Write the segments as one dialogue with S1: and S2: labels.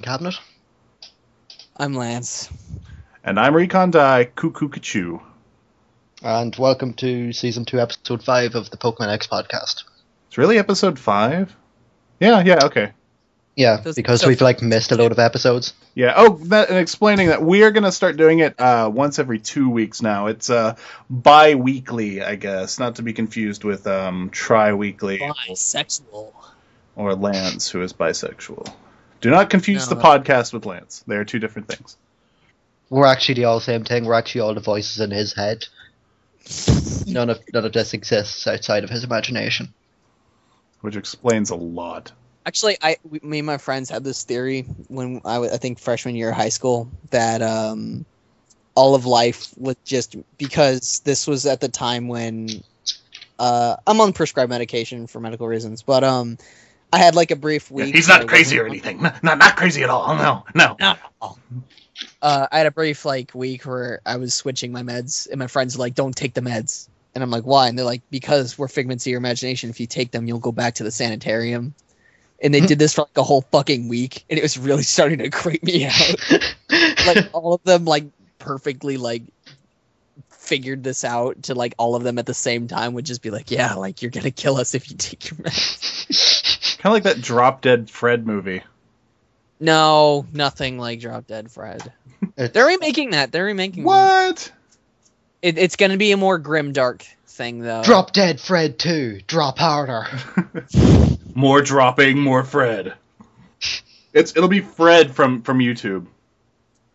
S1: Cabinet.
S2: I'm Lance.
S3: And I'm Recon Die Cuckoo Kachu.
S1: And welcome to Season 2, Episode 5 of the Pokemon X podcast.
S3: It's really Episode 5? Yeah, okay.
S1: Yeah, because we've missed a load of episodes.
S3: Yeah, and explaining that we're going to start doing it once every 2 weeks now. It's bi-weekly, I guess, not to be confused with tri-weekly.
S2: Bisexual.
S3: Or Lance, who is bisexual. Do not confuse the podcast with Lance. They are two different things.
S1: We're actually all the same thing. We're actually all the voices in his head. None of this exists outside of his imagination.
S3: Which explains a lot.
S2: Actually, me and my friends had this theory when I think freshman year of high school that all of life was just because this was at the time when I'm on prescribed medication for medical reasons, but I had like a brief week.
S3: He's not crazy or anything. Not crazy at all. No.
S2: I had a brief week where I was switching my meds, and my friends were like, "Don't take the meds," and I'm like, "Why?" And they're like, "Because we're figments of your imagination. If you take them, you'll go back to the sanitarium." And they did this for a whole fucking week, and it was really starting to creep me out. All of them perfectly figured this out to all of them at the same time would just be like, "Yeah, you're gonna kill us if you take your meds."
S3: Kind of like that Drop Dead Fred movie.
S2: No, nothing like Drop Dead Fred. They're remaking that.
S3: What?
S2: It's going to be a more grim, dark thing, though.
S1: Drop Dead Fred 2. Drop harder.
S3: More dropping, more Fred. It'll be Fred from YouTube.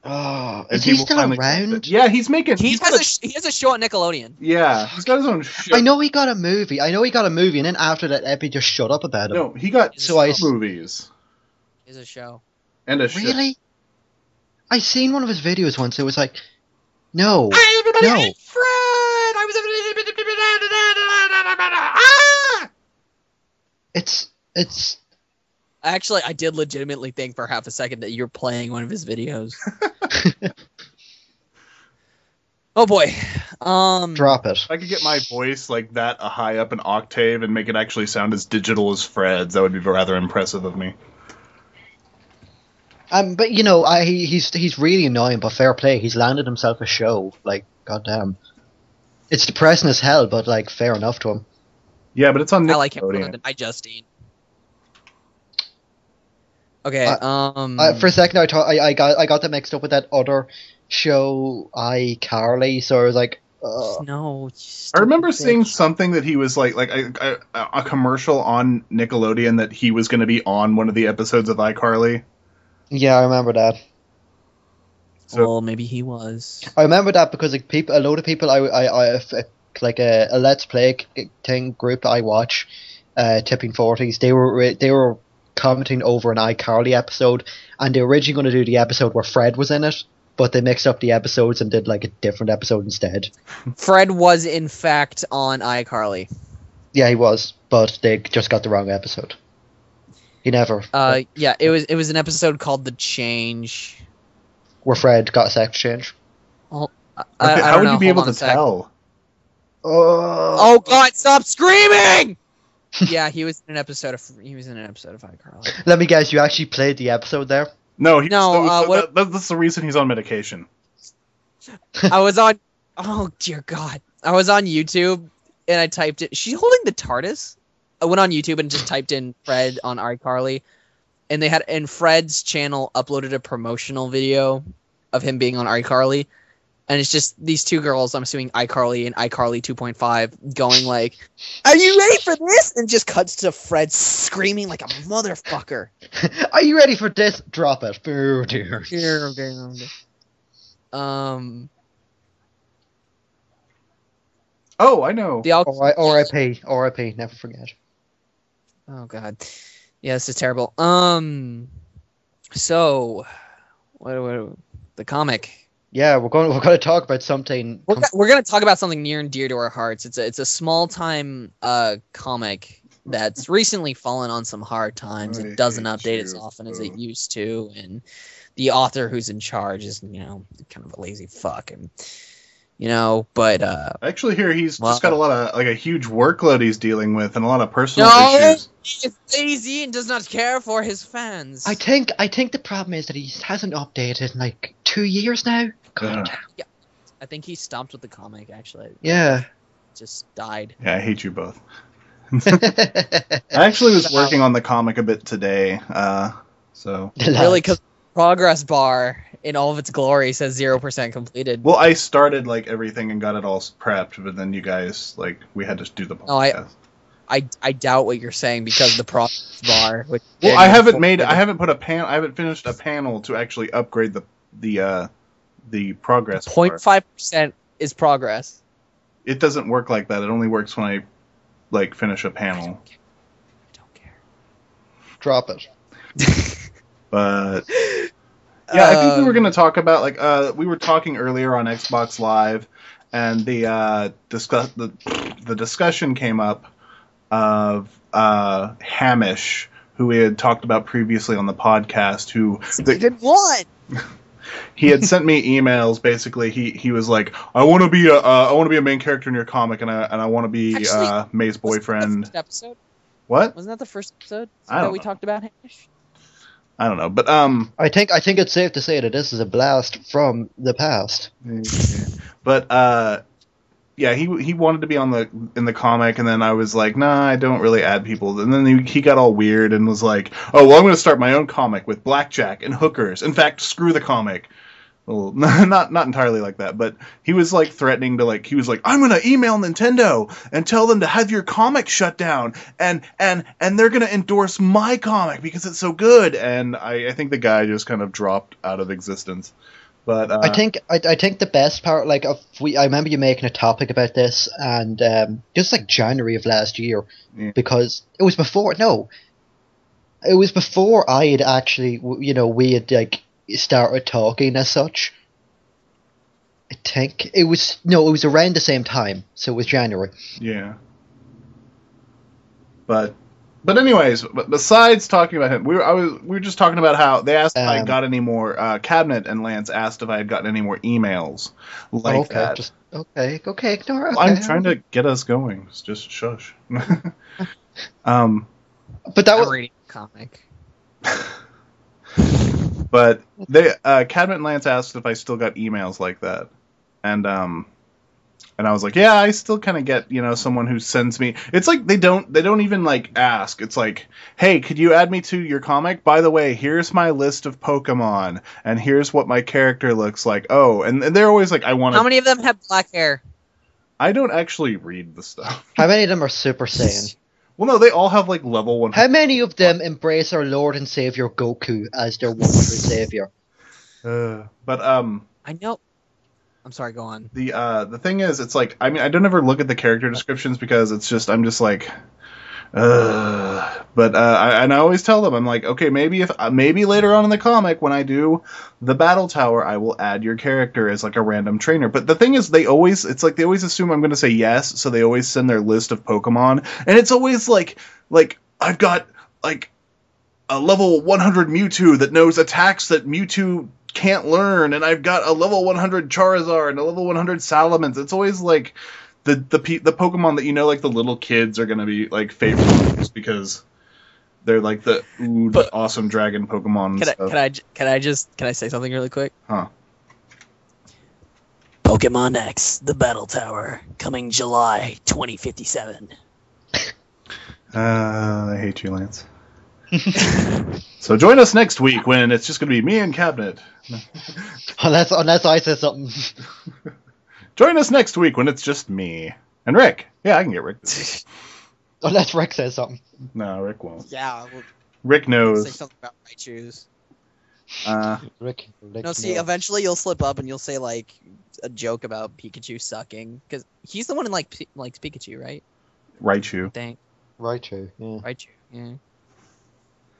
S1: Oh, is he still around?
S3: Yeah, he's making.
S2: He has a show on Nickelodeon.
S3: Yeah, he's got his own show.
S1: I know he got a movie, and then after that, Epi just shut up about it.
S3: No, he got movies.
S2: Is a show.
S3: And a show.
S1: Really? I seen one of his videos once. It was like, no.
S2: Fred.
S1: It's.
S2: Actually, I did legitimately think for half a second that you were playing one of his videos. Oh boy.
S1: Drop it.
S3: If I could get my voice that high up an octave and make it actually sound as digital as Fred's, that would be rather impressive of me.
S1: But he's really annoying, but fair play. He's landed himself a show. Goddamn. It's depressing as hell, but fair enough to him.
S3: Yeah, but it's on Nickelodeon.
S2: I like him more than Justine. Okay.
S1: For a second, I got that mixed up with that other show, iCarly. So I was like,
S2: no.
S3: I remember seeing something that he was a commercial on Nickelodeon that he was going to be on one of the episodes of iCarly.
S1: Yeah, I remember that.
S2: So, well, maybe he was.
S1: I remember that because a load of people, a Let's Play thing group I watch, Tipping 40s. They were commenting over an iCarly episode, and they were originally going to do the episode where Fred was in it, but they mixed up the episodes and did a different episode instead.
S2: Fred was in fact on iCarly.
S1: Yeah, he was, but they just got the wrong episode. He never.
S2: Yeah, it was an episode called The Change,
S1: where Fred got a sex change.
S2: Well,
S3: how would you be able to tell?
S2: Oh God! Stop screaming! Yeah, he was in an episode of iCarly.
S1: Let me guess, you actually played the episode there?
S3: No, that's the reason he's on medication.
S2: I was on. Oh dear God! I was on YouTube and I typed it. She's holding the TARDIS. I went on YouTube and just typed in Fred on iCarly, and Fred's channel uploaded a promotional video of him being on iCarly, and it's just these two girls, I'm assuming iCarly and iCarly 2.5, going "Are you ready for this?" and just cuts to Fred screaming like a motherfucker.
S1: Are you ready for this? Drop it. Oh dear.
S3: Oh, I know.
S1: R.I.P. Never forget.
S2: Oh god. Yeah, this is terrible. So, what the comic?
S1: Yeah, we're going to talk about something.
S2: We're gonna talk about something near and dear to our hearts. It's a small time comic that's recently fallen on some hard times. It doesn't update as often as it used to, and the author who's in charge is kind of a lazy fuck, and but
S3: I actually hear he's just got a lot of a huge workload he's dealing with and a lot of personal issues.
S2: He's lazy and does not care for his fans.
S1: I think the problem is that he hasn't updated in like 2 years now. God.
S2: Yeah, I think he stopped with the comic actually.
S1: Yeah.
S2: Just died.
S3: Yeah, I hate you both. I actually was working on the comic a bit today, so
S2: really, because progress bar in all of its glory says 0% completed.
S3: Well, I started everything and got it all prepped, but then you guys we had to do the podcast.
S2: I doubt what you're saying because the progress bar.
S3: Well, I haven't finished a panel to actually upgrade the progress.
S2: 0.5% is progress.
S3: It doesn't work like that. It only works when I finish a panel.
S2: I don't care.
S1: Drop it.
S3: But yeah, I think we were going to talk about we were talking earlier on Xbox Live, and the discussion came up of Hamish, who we had talked about previously on the podcast.
S2: What?
S3: He had sent me emails. Basically, he was like, "I want to be a main character in your comic, and I want to be May's boyfriend."
S2: Wasn't that the first episode?
S3: What?
S2: Wasn't that the first episode
S3: that
S2: we talked about Hamish?
S3: I don't know, but
S1: I think it's safe to say that this is a blast from the past.
S3: But yeah, he wanted to be in the comic, and then I was like, nah, I don't really add people. And then he got all weird and was like, oh, well, I'm going to start my own comic with blackjack and hookers. In fact, screw the comic. Well, not entirely like that, but he was threatening to he was like, I'm going to email Nintendo and tell them to have your comic shut down, and they're going to endorse my comic because it's so good. And I think the guy just kind of dropped out of existence. But
S1: I think the best part, I remember you making a topic about this, and just January of last year, because it was before I had actually, we had started talking as such. I think it was around the same time, so it was January.
S3: Yeah. But anyways, besides talking about him, we were just talking about how they asked if I got any more Cabinet, and Lance asked if I had gotten any more emails that.
S1: Okay, ignore it.
S3: Well, I'm trying to get us going. Just shush.
S1: But that was
S2: reading a comic.
S3: But Cabinet and Lance asked if I still got emails like that, and I was like, yeah, I still kind of get, someone who sends me. It's they don't even ask. It's hey, could you add me to your comic? By the way, here's my list of Pokemon, and here's what my character looks like. Oh, and they're always I want to.
S2: How many of them have black hair?
S3: I don't actually read the stuff.
S1: How many of them are Super Saiyan?
S3: Well, no, they all have level 100.
S1: How many of them embrace our Lord and Savior Goku as their one true savior?
S3: But
S2: I know. I'm sorry, go on.
S3: The thing is, it's I don't ever look at the character descriptions because it's just I'm just but I always tell them, I'm okay, maybe later on in the comic when I do the Battle Tower, I will add your character as a random trainer. But the thing is, they always assume I'm going to say yes, so they always send their list of Pokemon, and it's always I've got a level 100 Mewtwo that knows attacks that Mewtwo can't learn, and I've got a level 100 Charizard and a level 100 Salamence. It's always the Pokemon that the little kids are gonna be favorite just because they're the awesome dragon Pokemon.
S2: Can I say something really quick?
S3: Huh?
S2: Pokemon X, the Battle Tower, coming July 2057.
S3: I hate you, Lance. So join us next week when it's just going to be me and Cabinet.
S1: unless I say something.
S3: Join us next week when it's just me. And Rick. Yeah, I can get Rick.
S1: Unless Rick says something.
S3: No, Rick won't.
S2: Yeah.
S3: Rick knows.
S2: Say something about Raichus.
S1: Rick
S2: no, see, eventually you'll slip up and you'll say a joke about Pikachu sucking. Because he's the one who likes Pikachu, right?
S3: Raichu.
S2: Dang.
S1: Raichu, yeah.
S2: Raichu. Yeah.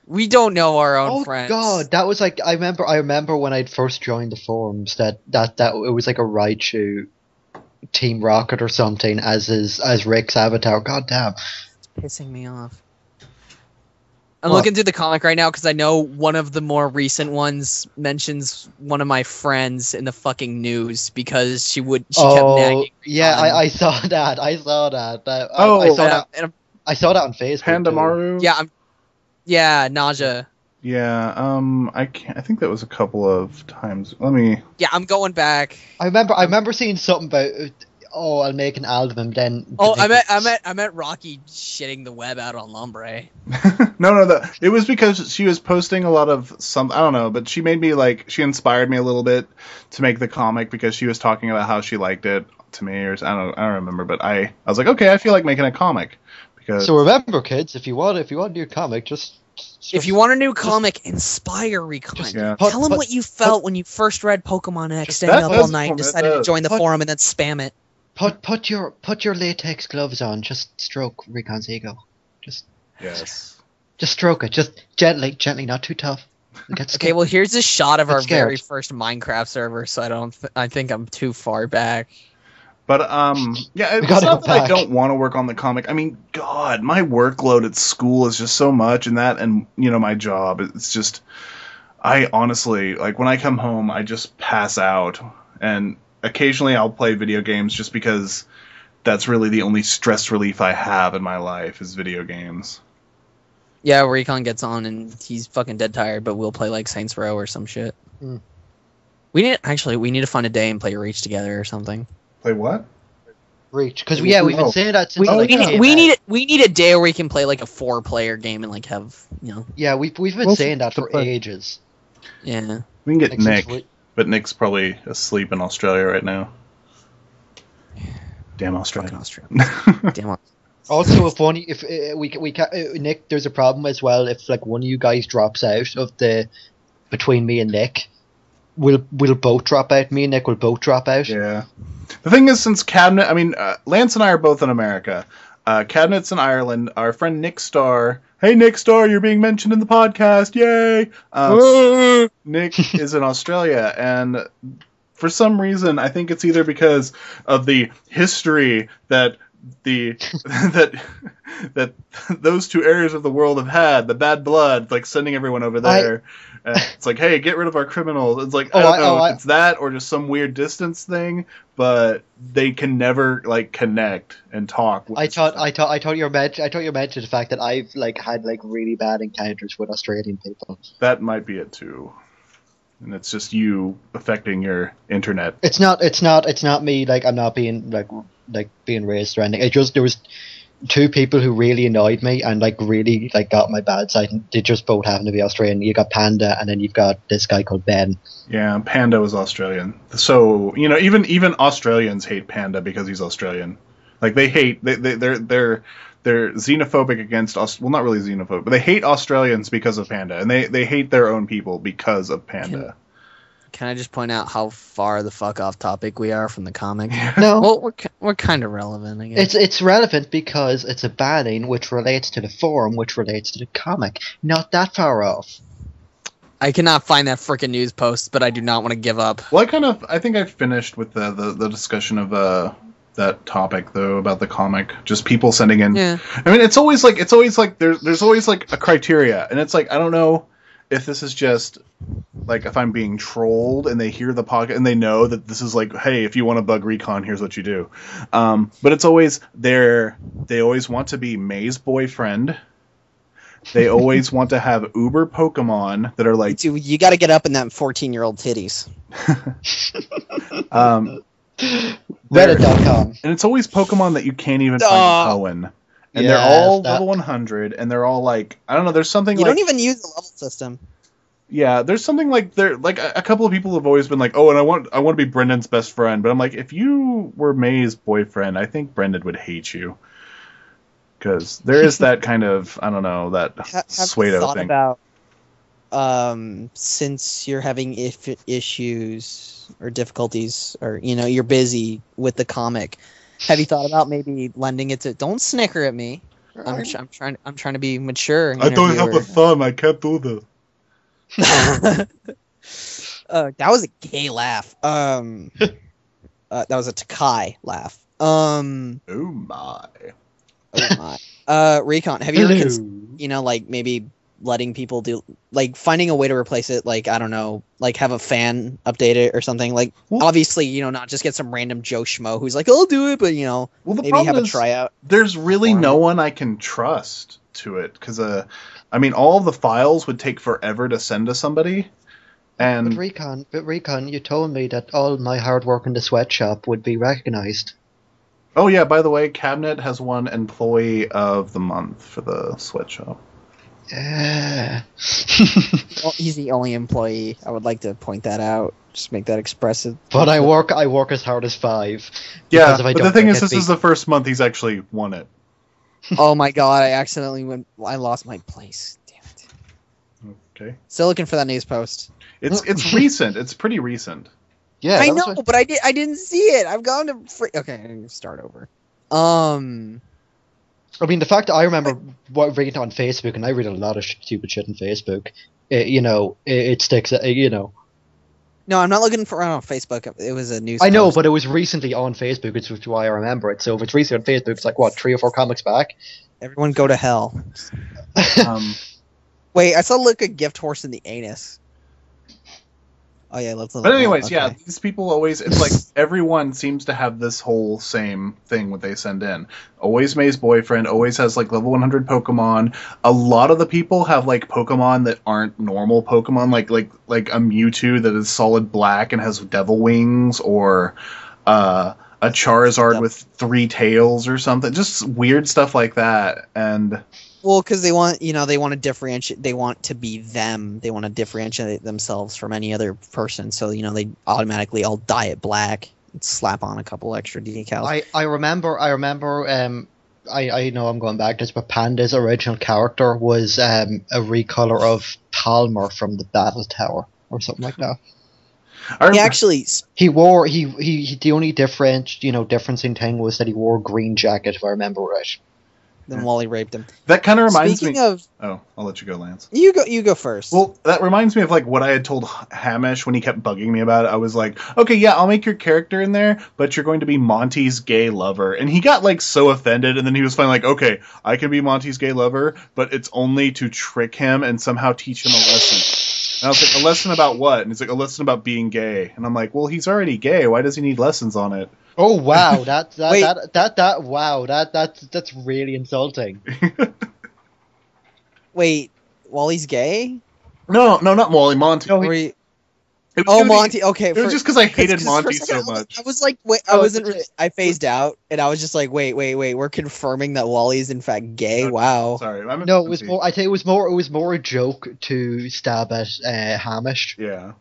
S2: We don't know our own friends.
S1: God, that was like I remember when I'd first joined the forums that it was like a Raichu Team Rocket or something as Rick's avatar. God damn.
S2: It's pissing me off. I'm looking through the comic right now because I know one of the more recent ones mentions one of my friends in the fucking news because she kept nagging.
S1: Yeah, I saw that. I saw that. I saw that on Facebook.
S3: Pandamaru?
S2: Yeah, Naja.
S3: Yeah, I think that was a couple of times.
S2: Yeah, I'm going back.
S1: I remember seeing something about I'll make an album then.
S2: I met Rocky shitting the web out on Lombre.
S3: No, it was because she was posting a lot of I don't know, but she inspired me a little bit to make the comic because she was talking about how she liked it to me, or I don't remember, but I was like, okay, I feel like making a comic.
S1: So remember, kids, if you want a new comic,
S2: if you want a new comic, inspire Recon. Tell them what you felt when you first read Pokemon X, staying up all night, and decided to join the forum and then spam it.
S1: Put your latex gloves on. Just stroke Recon's ego. Just stroke it. Just gently, not too tough.
S2: Okay, well here's a shot of our very first Minecraft server. So I think I'm too far back.
S3: But it's not that I don't want to work on the comic. I mean, God, my workload at school is just so much, and my job. It's just, I honestly, like, when I come home, I just pass out, and occasionally I'll play video games just because that's really the only stress relief I have in my life is video games.
S2: Yeah, Recon gets on and he's fucking dead tired, but we'll play like Saints Row or some shit. We need to find a day and play Reach together or something.
S3: Play what?
S1: Reach, because we've been saying that since
S2: we need a day where we can play like a 4-player game and like have
S1: Yeah, we've been saying that for ages.
S2: Yeah,
S3: we can get Nick, but Nick's probably asleep in Australia right now. Damn Australia!
S2: Damn.
S1: Also, if we Nick, there's a problem as well. If like one of you guys drops out of between me and Nick, we'll both drop out. Me and Nick will both drop out.
S3: Yeah. The thing is, since Lance and I are both in America. Cabinet's in Ireland. Our friend Nick Starr. Hey, Nick Starr, you're being mentioned in the podcast. Yay! Nick is in Australia, and for some reason, I think it's either because of the history that that those two areas of the world have had, the bad blood, like sending everyone over there. It's like, hey, get rid of our criminals. It's like, I don't know if it's that or just some weird distance thing, but they can never like connect and talk.
S1: I thought you were meant to the fact that I've like had like really bad encounters with Australian people.
S3: That might be it too. And it's just you affecting your internet.
S1: It's not me. Like, I'm not being like being raised or anything. There was two people who really annoyed me and like really like got my bad side. And they just both happen to be Australian. You got Panda, and then you've got this guy called Ben.
S3: Yeah, Panda was Australian. So even Australians hate Panda because he's Australian. Like they're xenophobic against us. Well, not really xenophobic, but they hate Australians because of Panda, and they hate their own people because of Panda.
S2: Can I just point out how far the fuck off topic we are from the comic?
S1: No,
S2: well, we're kind of relevant, I guess.
S1: It's relevant because it's a banning which relates to the forum, which relates to the comic. Not that far off.
S2: I cannot find that frickin' news post, but I do not want to give up.
S3: Well, I think I finished with the discussion of that topic though about the comic. Just people sending in.
S2: Yeah.
S3: I mean, it's always like there's always like a criteria, and it's like I don't know if this is just like if I'm being trolled and they hear the podcast and they know that this is like, hey, if you want to bug Recon, here's what you do. But it's always they always want to be May's boyfriend. They always want to have Uber Pokemon that are like,
S2: dude, you got to get up in that 14-year-old titties.
S1: Reddit.com.
S3: And it's always Pokemon that you can't even find in Cohen. And they're all level 100, and they're all like, I don't know, there's something
S2: you don't even use the level system.
S3: Yeah, there's something like a couple of people have always been like, oh, and I want to be Brendan's best friend, but I'm like, if you were May's boyfriend, I think Brendan would hate you. Because there is that kind of, I don't know, that Suedo thing.
S2: About, since you're having issues or difficulties, or you're busy with the comic, have you thought about maybe lending it to? Don't snicker at me. I'm trying to be mature.
S3: I don't have a
S2: interviewer.
S3: thumb. I can't do this.
S2: That was a gay laugh. That was a Takai laugh.
S3: Oh my.
S2: Oh my. Recon, have you ever
S1: Hello.
S2: like maybe letting people do like finding a way to replace it, like I don't know, like have a fan update it or something, like
S3: Well-
S2: obviously not just get some random Joe Schmo who's like I'll do it, but
S3: Well, the
S2: maybe
S3: problem
S2: have a
S3: is
S2: tryout.
S3: there's really
S2: Form
S3: no
S2: it.
S3: one I can trust to it because I mean, all of the files would take forever to send to somebody, and
S1: But Recon, you told me that all my hard work in the sweatshop would be recognized.
S3: oh yeah, by the way, Cabinet has won Employee of the Month for the sweatshop.
S1: Yeah.
S2: Well, he's the only employee. I would like to point that out. Just make that expressive.
S1: But I work as hard as 5.
S3: Yeah,
S1: because if I
S3: but the
S1: don't,
S3: thing
S1: I
S3: is,
S1: get
S3: this is
S1: beat.
S3: the first month he's actually won it.
S2: Oh my god! I accidentally went. I lost my place. Damn it.
S3: Okay,
S2: Still looking for that news post.
S3: it's recent. It's pretty recent.
S1: Yeah,
S2: I
S1: that was
S2: know,
S1: what-
S2: but I didn't see it. I've gone to okay. I'm gonna start over.
S1: I mean, the fact that I remember reading it on Facebook, and I read a lot of stupid shit on Facebook. It sticks.
S2: No, I'm not looking for it on Facebook. It was a news.
S1: I know,
S2: post.
S1: but it was recently on Facebook, which is why I remember it. So if it's recently on Facebook, it's like what 3 or 4 comics back.
S2: Everyone go to hell.
S3: Um,
S2: Wait, I saw look a gift horse in the anus. Oh yeah, let's.
S3: But anyways,
S2: okay.
S3: yeah, these people always, it's like everyone seems to have this whole same thing what they send in. Always May's boyfriend, always has like level 100 Pokemon. A lot of the people have like Pokemon that aren't normal Pokemon, like a Mewtwo that is solid black and has devil wings, or a Charizard with 3 tails or something. Just weird stuff like that. And
S2: Well, because they want, they want to differentiate. They want to be them. They want to differentiate themselves from any other person. So they automatically all dye it black and slap on a couple extra decals.
S1: I remember. I know I'm going back to this, but Panda's original character was a recolor of Palmer from the Battle Tower or something like that.
S2: He actually,
S1: He wore he the only differencing thing was that he wore a green jacket, if I remember right.
S2: then Wally raped him.
S3: that kind of reminds
S2: Speaking
S3: me.
S2: of,
S3: Oh, I'll let you go, Lance.
S2: you go first.
S3: Well, that reminds me of like what I had told Hamish when he kept bugging me about it. I was like, okay, yeah, I'll make your character in there, but you're going to be Monty's gay lover. And he got like so offended, and then he was finally like, okay, I can be Monty's gay lover, but it's only to trick him and somehow teach him a lesson. And I was like, a lesson about what? And he's like, a lesson about being gay. And I'm like, well, he's already gay. Why does he need lessons on it?
S1: Oh wow, that's really insulting.
S2: Wait, Wally's gay?
S3: No, not Wally, Monty.
S1: No,
S2: Or he-
S3: It was
S2: oh,
S3: gonna be-
S2: Monty. Okay,
S3: It was just because I hated Monty so much.
S2: I was like, wait, I
S1: Oh,
S2: wasn't.
S1: it's-
S2: I phased out, and I was just like, wait. We're confirming that Wally's in fact gay.
S3: Okay,
S2: Wow.
S3: Sorry, I'm
S1: No, it was more. I think it was more a joke to stab at Hamish.
S3: Yeah.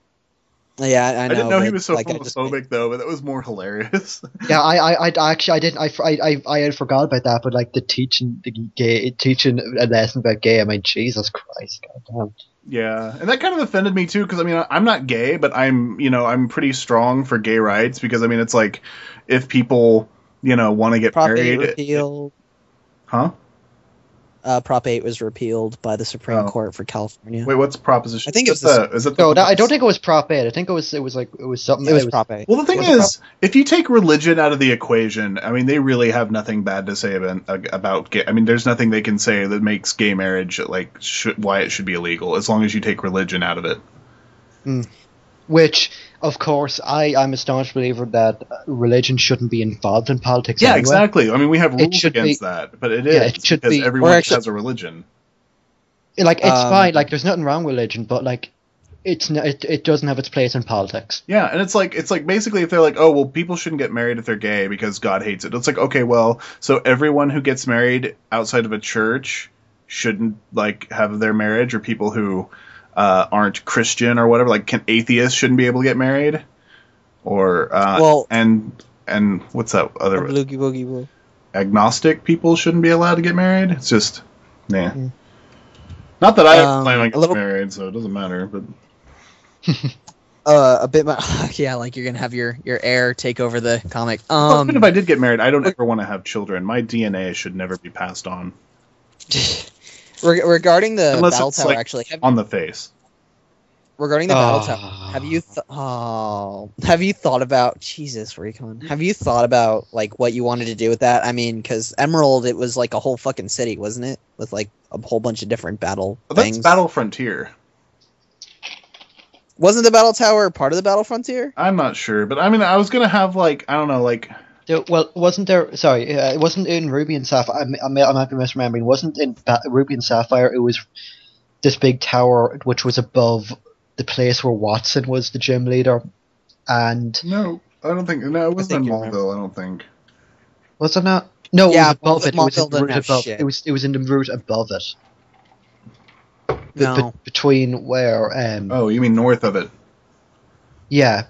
S2: Yeah, I know.
S3: I didn't know he
S2: but,
S3: was so
S2: like, I just-
S3: homophobic though, but that was more hilarious.
S1: Yeah, I actually I didn't I had forgot about that, but like teaching a lesson about gay. I mean, Jesus Christ, goddamn.
S3: Yeah, and that kind of offended me too, because I mean, I'm not gay, but I'm pretty strong for gay rights, because I mean, it's like if people want to get
S2: Prop 8
S3: married,
S2: repealed.
S3: huh?
S2: Prop 8 was repealed by the Supreme
S3: Oh.
S2: Court for California.
S3: Wait, what's proposition?
S2: I think it was
S3: is it the
S1: No, I don't think it was Prop 8. I think it was something.
S2: It was Prop 8.
S3: Well, the thing
S1: Was it
S3: is, if you take religion out of the equation, I mean, they really have nothing bad to say about gay. I mean, there's nothing they can say that makes gay marriage why it should be illegal, as long as you take religion out of it.
S1: Which, of course, I'm a staunch believer that religion shouldn't be involved in politics.
S3: Yeah,
S1: anyway.
S3: exactly. I mean, we have rules
S1: should
S3: against
S1: be-
S3: that, but it is
S1: Yeah, it should
S3: because
S1: be-
S3: everyone
S2: Or actually-
S3: has a religion.
S1: Like it's fine. Like there's nothing wrong with religion, but like it doesn't have its place in politics.
S3: Yeah, and it's like basically if they're like, oh well, people shouldn't get married if they're gay because God hates it. It's like, okay, well, so everyone who gets married outside of a church shouldn't like have their marriage, or people who aren't Christian or whatever, like atheists shouldn't be able to get married, or
S2: Well-
S3: and what's that other
S2: Boogie Boogie Woo.
S3: agnostic people shouldn't be allowed to get married. It's just nah. Not that I plan on
S2: a
S3: getting
S2: little-
S3: married, so it doesn't matter. But
S2: A bit more. Yeah, like you're gonna have your heir take over the comic.
S3: even if I did get married, I don't ever want to have children. My DNA should never be passed on.
S2: Regarding the
S3: Unless
S2: battle
S3: it's,
S2: tower,
S3: like,
S2: actually,
S3: on the face.
S2: regarding the battle tower, have you thought about Jesus, Recon? Have you thought about like what you wanted to do with that? I mean, because Emerald, it was like a whole fucking city, wasn't it? With like a whole bunch of different battle
S3: That's
S2: things.
S3: Battle Frontier.
S2: Wasn't the battle tower part of the Battle Frontier?
S3: I'm not sure, but I mean, I was gonna have like I don't know, like
S1: Well, wasn't there? Sorry, it wasn't in Ruby and Sapphire. I might be misremembering. Wasn't in Ruby and Sapphire? It was this big tower which was above the place where Watson was the gym leader, and
S3: no, I don't think no, it wasn't in
S2: you're right.
S3: Malville. I don't think.
S1: was it not? No,
S2: Yeah,
S1: it was above it. It was in
S2: Malville
S1: the
S2: didn't
S1: route
S2: have
S1: above.
S2: shit.
S1: It was in the route above it.
S2: No.
S1: Between where?
S3: Oh, you mean north of it?
S1: Yeah,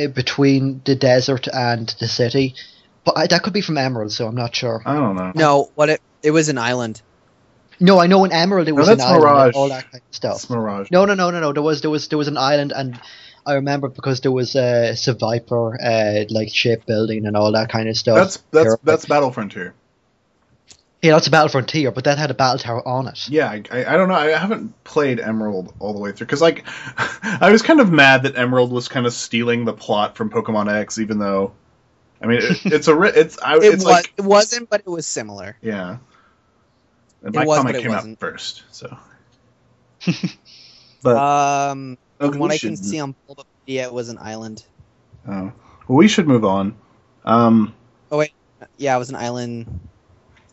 S1: between the desert and the city. But that could be from Emerald, so I'm not sure.
S3: I don't know.
S2: No, it was an island.
S1: No, I know in Emerald it was
S3: that's
S1: an island,
S3: Mirage.
S1: all that kind of stuff.
S3: It's Mirage.
S1: No. There was an island, and I remember because there was a Viper, like shipbuilding and all that kind of stuff.
S3: That's Battle Frontier.
S1: Yeah, that's a Battle Frontier, but that had a battle tower on it.
S3: Yeah, I don't know. I haven't played Emerald all the way through because like I was kind of mad that Emerald was kind of stealing the plot from Pokemon X, even though I mean
S2: It wasn't, but it was similar.
S3: Yeah. And
S2: It
S3: my
S2: was,
S3: comic
S2: but it
S3: came out
S2: wasn't.
S3: first, so. But
S2: From what I can see on Bulbapedia, it was an island.
S3: well, we should move on.
S2: Oh wait, yeah, it was an island,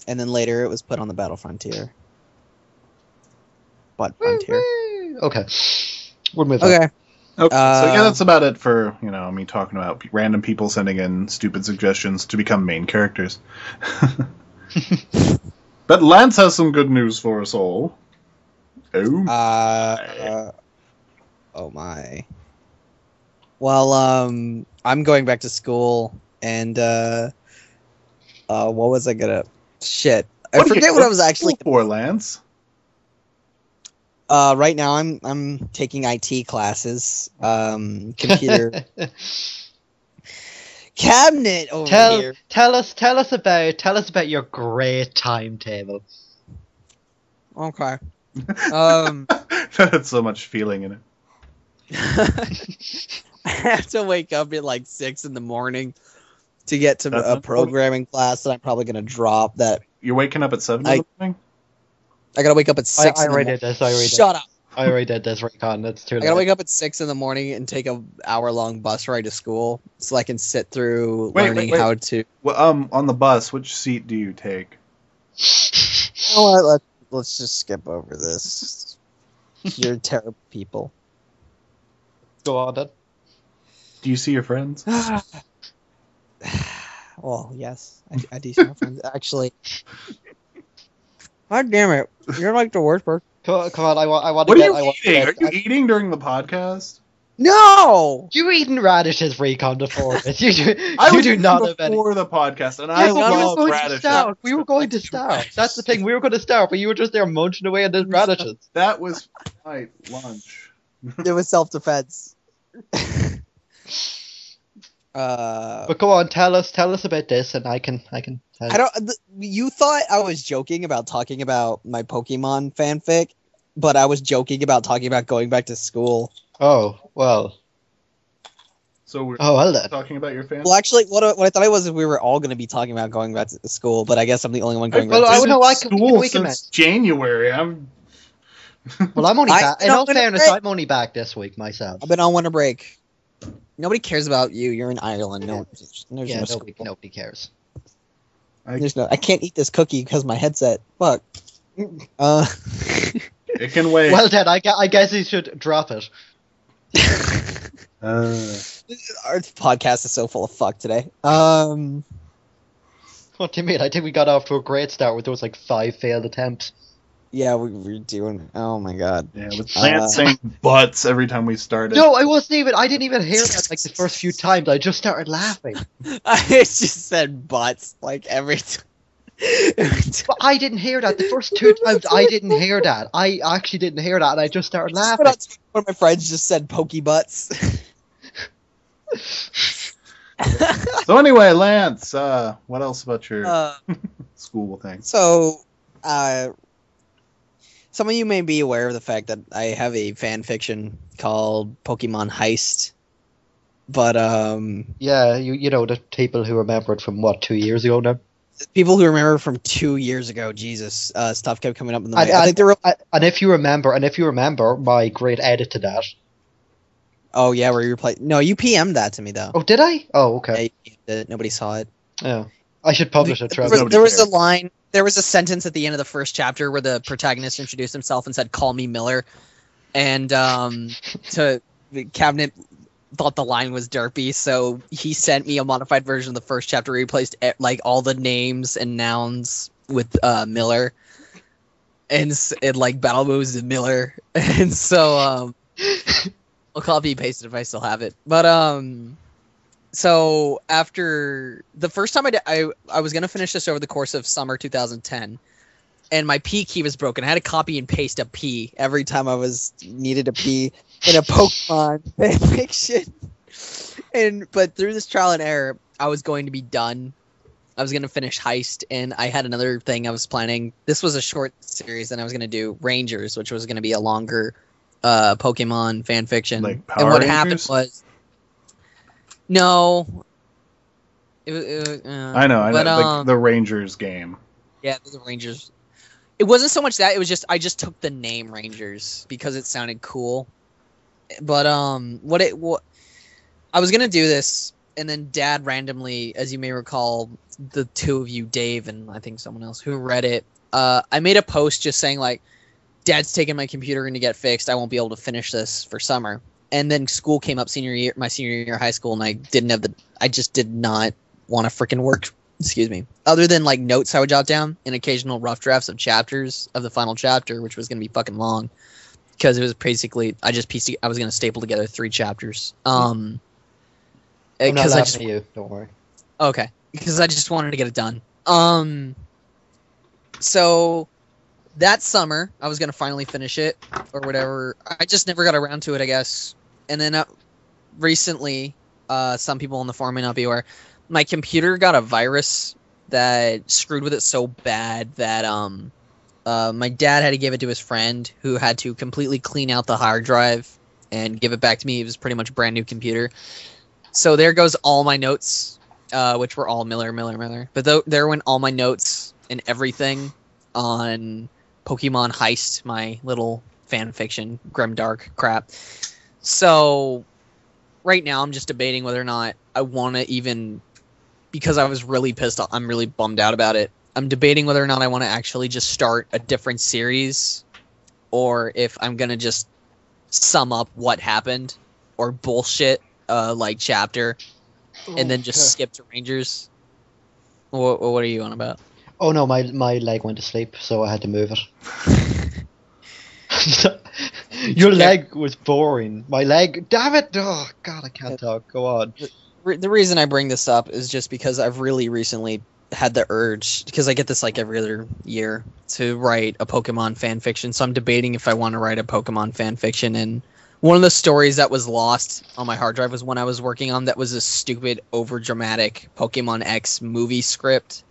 S2: and then later it was put on the Battle Frontier. But Frontier.
S1: Okay, we'll move on.
S2: Okay.
S3: Okay, so yeah, that's about it for me talking about random people sending in stupid suggestions to become main characters. But Lance has some good news for us all.
S2: Oh my. Well, I'm going back to school, and what was I gonna? Shit, I forget what I was actually
S3: for, Lance.
S2: Right now, I'm taking IT classes. Computer cabinet over here.
S1: Tell us about your great timetable.
S2: Okay.
S3: That had so much feeling in it.
S2: I have to wake up at like 6 in.the.morning to get to a programming class that I'm probably gonna drop. That
S3: you're waking up at 7 in the morning.
S2: I gotta wake up at 6.
S1: I already did this.
S2: Shut up.
S1: I already did this, Recon. That's too late.
S2: I gotta wake up at 6 in.the.morning and take a hour-long bus ride to school so I can sit through learning how to.
S3: Well, on the bus, which seat do you take?
S2: You know what? Let's just skip over this. You're terrible people.
S1: Go on then.
S3: Do you see your friends?
S2: Well, yes, I do see my friends. Actually, god damn it, you're like the worst person.
S1: Come on, I want
S3: What
S1: to
S3: are
S1: get.
S3: you eating? Are you eating during the podcast?
S2: No,
S1: you eating radishes, Recon, before this.
S3: I was
S1: do not have any.
S3: before the podcast, and I love radishes.
S1: We were going to start. That's the thing. We were going to start, but you were just there munching away on those radishes.
S3: That was my lunch.
S2: it was self-defense.
S1: But go on, tell us about this, and I can tell you.
S2: You thought I was joking about talking about my Pokemon fanfic, but I was joking about talking about going back to school.
S1: Oh well.
S3: So we're
S1: then.
S3: talking about your fan.
S2: Well, actually, what I thought it was we were all going to be talking about going back to school, but I guess I'm the only one going back.
S3: To school since January. I'm
S1: only back. In all fairness, I'm only back this week myself.
S2: I've been on winter break. Nobody cares about you. You're in Ireland. No,
S1: nobody cares.
S2: I can't eat this cookie because my headset. Fuck.
S3: It can wait.
S1: Well, then I guess you should drop it.
S2: Our podcast is so full of fuck today.
S1: What do you mean? I think we got off to a great start with those like 5 failed attempts.
S2: Yeah, we're doing. Oh my god.
S3: Yeah, with Lance saying butts every time we started.
S1: No, I didn't even hear that like the first few times. I just started laughing.
S2: I just said butts like every time.
S1: But I didn't hear that. The first 2 times I didn't hear that. I actually didn't hear that, and I just started laughing.
S2: One of my friends just said pokey butts.
S3: So anyway, Lance, what else about your school thing?
S2: So, Some of you may be aware of the fact that I have a fan fiction called Pokemon Heist. But
S1: Yeah, you know the people who remember it from what 2 years ago now.
S2: people who remember from 2 years ago, Jesus, stuff kept coming up in the
S1: And,
S2: mic. I think they were.
S1: and if you remember my great edit to that.
S2: Oh yeah, where you reply. No, you PM'd that to me though.
S1: Oh, did I? Oh,
S2: Yeah,
S1: okay.
S2: you PM'd it. Nobody saw it.
S1: Yeah, I should publish it.
S2: There
S1: Trevor.
S2: was a line. There was a sentence at the end of the first chapter where the protagonist introduced himself and said, "Call me Miller," and to the cabinet thought the line was derpy, so he sent me a modified version of the first chapter where he replaced like all the names and nouns with Miller, and like battle moves with Miller, and so I'll copy and paste it if I still have it. But so after the first time I was gonna finish this over the course of summer 2010, and my P key was broken. I had to copy and paste a P every time I needed a P in a Pokemon fiction. But through this trial and error, I was going to be done. I was going to finish Heist, and I had another thing I was planning. This was a short series, and I was going to do Rangers, which was going to be a longer Pokemon fan fiction.
S3: Like Power
S2: and what
S3: Rangers?
S2: happened was, no.
S3: I know,
S2: but,
S3: like the Rangers game.
S2: Yeah, the Rangers. It wasn't so much that, it was just I just took the name Rangers because it sounded cool. But I was gonna do this, and then Dad randomly, as you may recall, the two of you, Dave and I think someone else who read it, I made a post just saying like, Dad's taking my computer in to get fixed. I won't be able to finish this for summer. And then school came up my senior year of high school, and I just did not want to freaking work. Excuse me. Other than like notes I would jot down and occasional rough drafts of chapters of the final chapter, which was going to be fucking long because it was basically I was going to staple together 3 chapters.
S1: I'm not laughing at you. Don't worry.
S2: Okay, because I just wanted to get it done. So that summer I was going to finally finish it or whatever. I just never got around to it, I guess. And then recently, some people on the forum may not be aware, my computer got a virus that screwed with it so bad that my dad had to give it to his friend, who had to completely clean out the hard drive and give it back to me. It was pretty much a brand new computer. So there goes all my notes, which were all Miller. But there went all my notes and everything on Pokemon Heist, my little fan fiction, grimdark crap. So right now I'm just debating whether or not I want to even, because I was really pissed off, I'm really bummed out about it. I'm debating whether or not I want to actually just start a different series, or if I'm going to just sum up what happened, or bullshit like chapter, and then just skip to Rangers. What are you on about?
S1: Oh no, my leg went to sleep, so I had to move it. Your leg was boring. My leg, damn it! Oh God, I can't talk. Go on.
S2: The reason I bring this up is just because I've really recently had the urge, because I get this like every other year, to write a Pokemon fan fiction. So I'm debating if I want to write a Pokemon fan fiction. And one of the stories that was lost on my hard drive was one I was working on that was a stupid, overdramatic Pokemon X movie script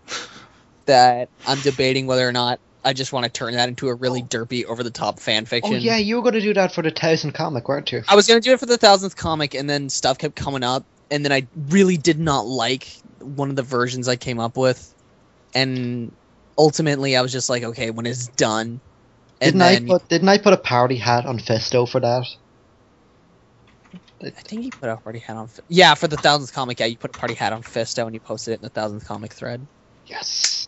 S2: that I'm debating whether or not I just want to turn that into a really derpy, over-the-top fan fiction.
S1: Oh yeah, you were going to do that for the 1000th comic, weren't you?
S2: I was going to do it for the 1000th comic, and then stuff kept coming up, and then I really did not like one of the versions I came up with, and ultimately I was just like, okay, when it's done. And
S1: Didn't I put a party hat on Fisto for that?
S2: I think you put a party hat on. Yeah, for the 1000th comic, yeah, you put a party hat on Fisto and you posted it in the 1000th comic thread.
S1: Yes.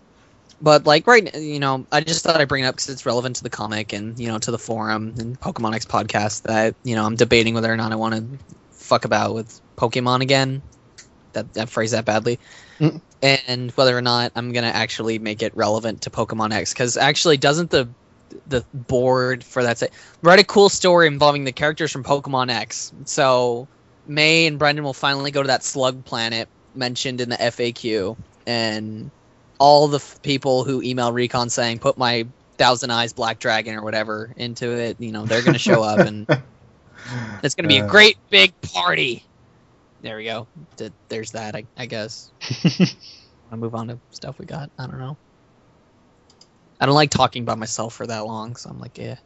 S2: But like right, I just thought I'd bring it up because it's relevant to the comic and to the forum and Pokemon X podcast. That I'm debating whether or not I want to fuck about with Pokemon again. That phrase that badly, and whether or not I'm gonna actually make it relevant to Pokemon X. Because actually, doesn't the board for that say write a cool story involving the characters from Pokemon X? So May and Brendan will finally go to that slug planet mentioned in the FAQ, and all the people who email Recon saying put my Thousand Eyes Black Dragon or whatever into it, they're gonna show up, and it's gonna be a great big party. There we go. There's that, I guess. I'll move on to stuff we got. I don't know. I don't like talking about myself for that long, so I'm like, yeah.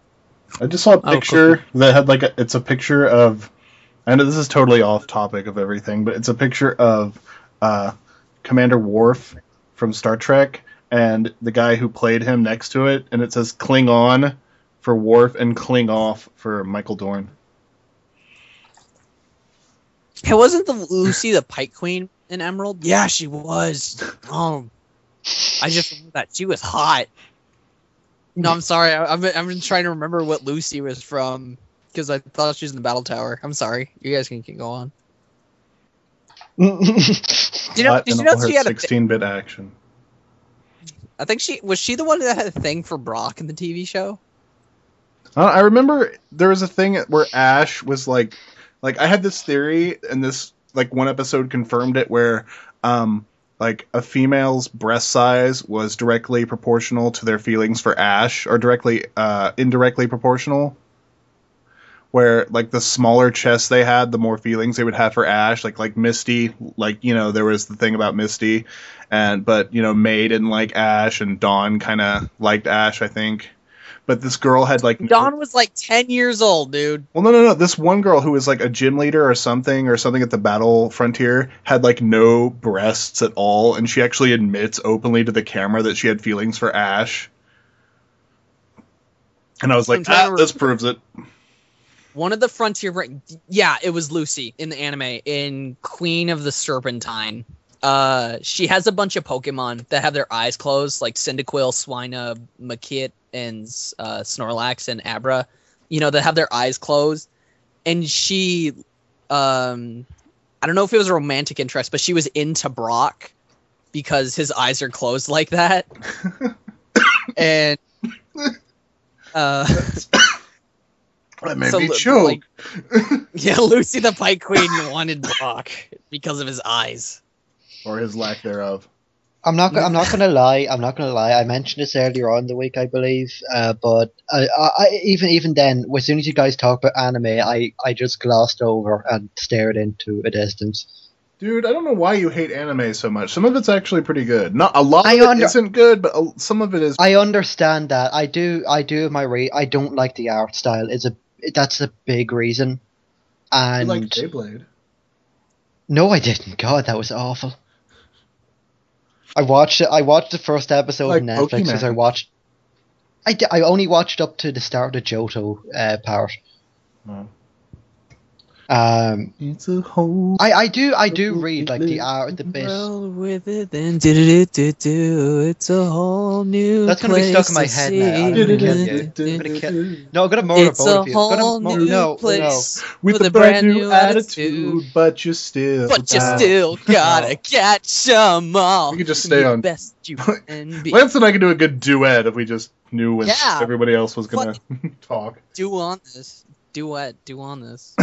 S3: I just saw a picture that had like it's a picture of. I know this is totally off topic of everything, but it's a picture of Commander Worf from Star Trek and the guy who played him next to it, and it says "Cling on" for Worf and "Cling off" for Michael Dorn.
S2: Hey, wasn't the Lucy the Pike Queen in Emerald? Yeah, she was. Oh, I just remember that she was hot. No, I'm sorry. I've been trying to remember what Lucy was from because I thought she was in the Battle Tower. I'm sorry. You guys can go on. Did you know she had a
S3: 16-bit action?
S2: I think she was the one that had a thing for Brock in the TV show.
S3: I remember there was a thing where Ash was like I had this theory, and this like one episode confirmed it, where like a female's breast size was directly proportional to their feelings for Ash, or indirectly proportional. Where like the smaller chest they had, the more feelings they would have for Ash. Like Misty, like there was the thing about Misty, but May didn't like Ash, and Dawn kind of liked Ash, I think. But this girl had like
S2: Dawn was like 10 years old, dude.
S3: Well, no. This one girl who was like a gym leader or something at the Battle Frontier had like no breasts at all, and she actually admits openly to the camera that she had feelings for Ash. And I was like, this proves it.
S2: One of the Frontier, it was Lucy in the anime in Queen of the Serpentine. She has a bunch of Pokemon that have their eyes closed, like Cyndaquil, Swinub, Makit, and Snorlax and Abra, that have their eyes closed. And she, I don't know if it was a romantic interest, but she was into Brock because his eyes are closed like that. And
S3: that made me choke.
S2: Lucy the Pike Queen wanted Brock because of his eyes.
S3: Or his lack thereof.
S1: I'm not gonna lie. I mentioned this earlier on in the week, I believe. But I even then, as soon as you guys talk about anime, I just glossed over and stared into a distance.
S3: Dude, I don't know why you hate anime so much. Some of it's actually pretty good. Not a lot of it isn't good, but some of it is.
S1: I understand that. I do. I don't like the art style. That's a big reason. And
S3: you like Beyblade?
S1: No, I didn't. God, that was awful. I watched the first episode on Netflix because I watched. I only watched up to the start of the Johto part.
S3: Oh.
S1: It's a whole. I do read like the art, the bit.
S2: With it, then it's a whole new.
S1: That's gonna be stuck in my head now. I'm gonna kill you. No, I'm gonna murder both of you. No.
S3: With a brand new attitude, but you still
S2: gotta catch 'em all.
S3: We could just stay on.
S2: Best you can be.
S3: Lance and I could do a good duet if we just knew when everybody else was gonna talk.
S2: Do on this. Do on this.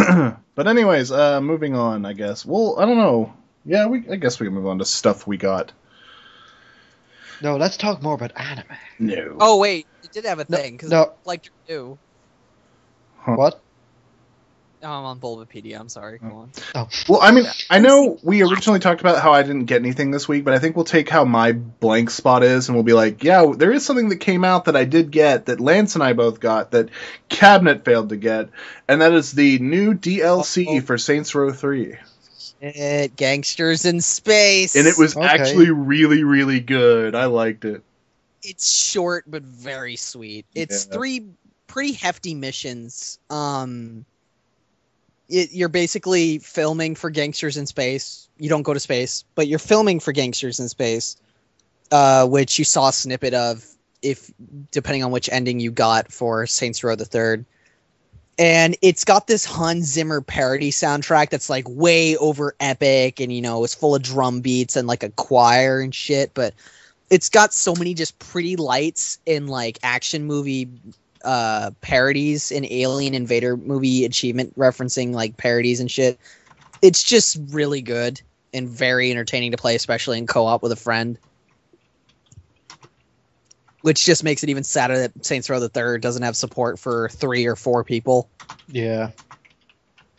S3: But anyways, moving on, I guess. Well, I don't know. Yeah, I guess we can move on to stuff we got.
S1: No, let's talk more about anime.
S3: No.
S2: Oh wait, you did have a thing because I liked your do.
S3: Huh.
S1: What?
S2: Oh, I'm on Bulbapedia. I'm sorry. Go on.
S1: Oh.
S3: Well, I mean, I know we originally talked about how I didn't get anything this week, but I think we'll take how my blank spot is, and we'll be like, yeah, there is something that came out that I did get, that Lance and I both got, that Cabinet failed to get, and that is the new DLC for Saints Row 3.
S2: Gangsters in Space.
S3: And it was actually really, really good. I liked it.
S2: It's short, but very sweet. It's 3 pretty hefty missions. You're basically filming for Gangsters in Space. You don't go to space, but you're filming for Gangsters in Space, which you saw a snippet of, if depending on which ending you got for Saints Row the Third. And it's got this Hans Zimmer parody soundtrack that's like way over epic, and it's full of drum beats and like a choir and shit. But it's got so many just pretty lights in like action movie parodies and Alien Invader movie achievement referencing like parodies and shit. It's just really good and very entertaining to play, especially in co-op with a friend. Which just makes it even sadder that Saints Row the Third doesn't have support for 3 or 4 people.
S1: Yeah.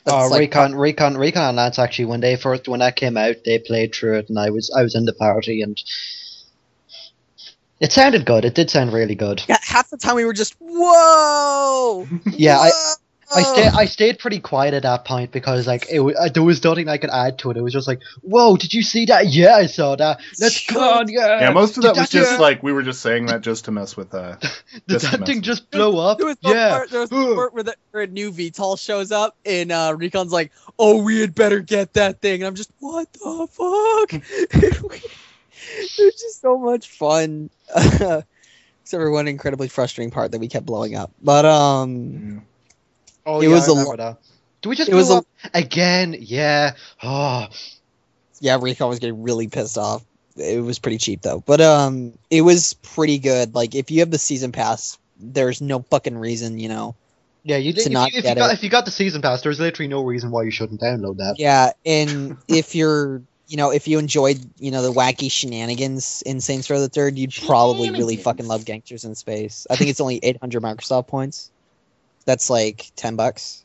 S1: Recon and Lance actually when that came out, they played through it, and I was in the party, and It sounded good. It did sound really good.
S2: Yeah, half the time we were just, whoa!
S1: Yeah,
S2: whoa!
S1: I stayed pretty quiet at that point because like there was nothing I could add to it. It was just like, whoa, did you see that? Yeah, I saw that. Let's go on, yeah.
S3: Yeah, most of
S1: Did
S3: that was just
S1: yeah.
S3: like we were just saying that just to mess with.
S1: Did that thing just blow up?
S2: There was
S1: Yeah.
S2: one part where a new VTOL shows up and Recon's like, "Oh, we had better get that thing," and I'm just, "What the fuck?" It was just so much fun. Except for one incredibly frustrating part that we kept blowing up, but
S1: Oh,
S2: it
S1: yeah,
S2: was
S1: I remember that. Do we just blow up again? Yeah. Oh.
S2: Yeah, Recon was getting really pissed off. It was pretty cheap though, but it was pretty good. Like if you have the season pass, there's no fucking reason, you know.
S1: Yeah, if you got the season pass, there's literally no reason why you shouldn't download that.
S2: Yeah, and if you're, you know, if you enjoyed, you know, the wacky shenanigans in Saints Row the Third, you'd probably really fucking love Gangsters in Space. I think it's only 800 Microsoft points. That's like $10.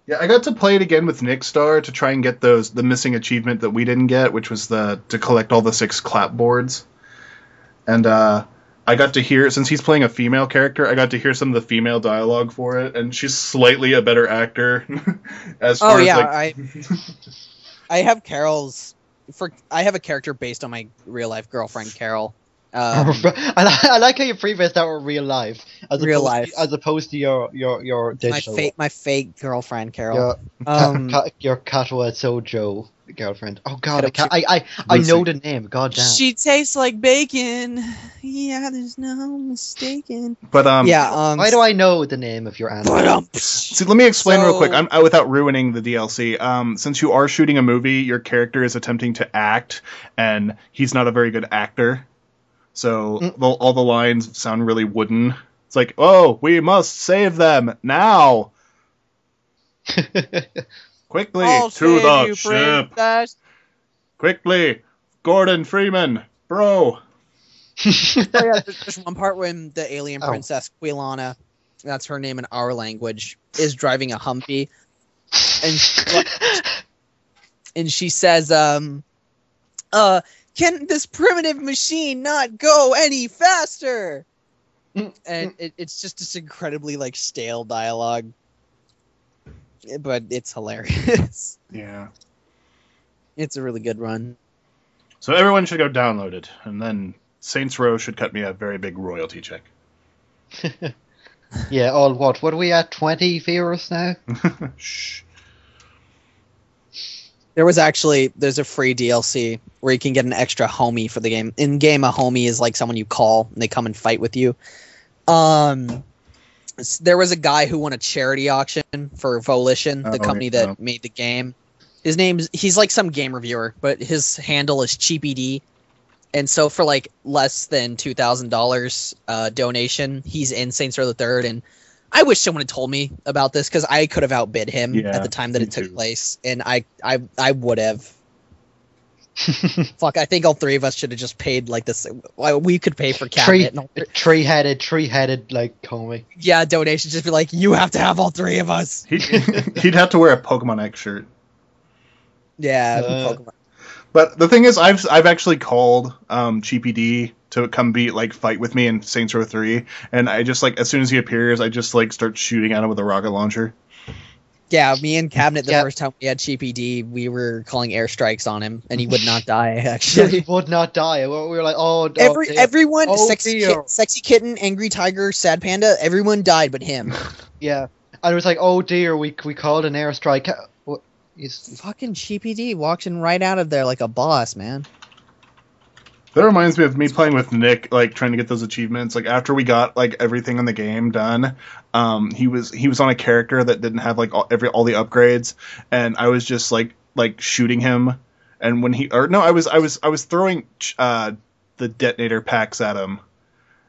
S3: Yeah, I got to play it again with Nickstar to try and get the missing achievement that we didn't get, which was to collect all the 6 clapboards. And I got to hear, since he's playing a female character, I got to hear some of the female dialogue for it, and she's slightly a better actor. As far as like...
S2: I have Carol's. I have a character based on my real life girlfriend Carol.
S1: I like how you preface that with real life, as opposed to your digital.
S2: My fake girlfriend Carol.
S1: Your Katawa Sojo girlfriend. Oh god, I know the name. God damn.
S2: She tastes like bacon. Yeah, there's no mistaking.
S3: But
S1: why do I know the name of your anime?
S3: See, let me explain real quick. Without ruining the DLC. Since you are shooting a movie, your character is attempting to act, and he's not a very good actor. So all the lines sound really wooden. It's like, oh, we must save them now. Quickly to the ship. Princess. Quickly, Gordon Freeman, bro.
S2: There's one part when the alien princess Quilana, that's her name in our language, is driving a Humvee, and she says, can this primitive machine not go any faster? And it's just this incredibly like stale dialogue, but it's hilarious.
S3: Yeah,
S2: it's a really good run.
S3: So everyone should go download it, and then Saints Row should cut me a very big royalty check.
S1: Yeah, all what are we at? 20 viewers now?
S3: Shh.
S2: There's a free DLC where you can get an extra homie for the game. In game, a homie is like someone you call and they come and fight with you. There was a guy who won a charity auction for Volition, the company that made the game. He's like some game reviewer, but his handle is CheapyD. And so for like less than $2,000 donation, he's in Saints Row the Third, and I wish someone had told me about this because I could have outbid him at the time that it took place, and I would have. Fuck, I think all three of us should have just paid like this. We could pay for cabinet.
S1: Tree-headed like Comey.
S2: Yeah, donations. Just be like, you have to have all three of us.
S3: He'd have to wear a Pokemon X shirt.
S2: Yeah, Pokemon.
S3: But the thing is, I've actually called GPD to come fight with me in Saints Row 3, and I just as soon as he appears, I just start shooting at him with a rocket launcher.
S2: Yeah, me and Cabinet, the first time we had GPD, we were calling airstrikes on him, and he would not die, actually.
S1: He would not die. We were like,
S2: everyone, Sexy Kitten, Angry Tiger, Sad Panda, everyone died but him.
S1: Yeah. And it was like, oh dear, we called an airstrike.
S2: He's fucking GPD walking right out of there like a boss, man.
S3: That reminds me of me playing with Nick, trying to get those achievements. After we got everything in the game done, he was on a character that didn't have all the upgrades, and I was just shooting him. And when I was throwing the detonator packs at him,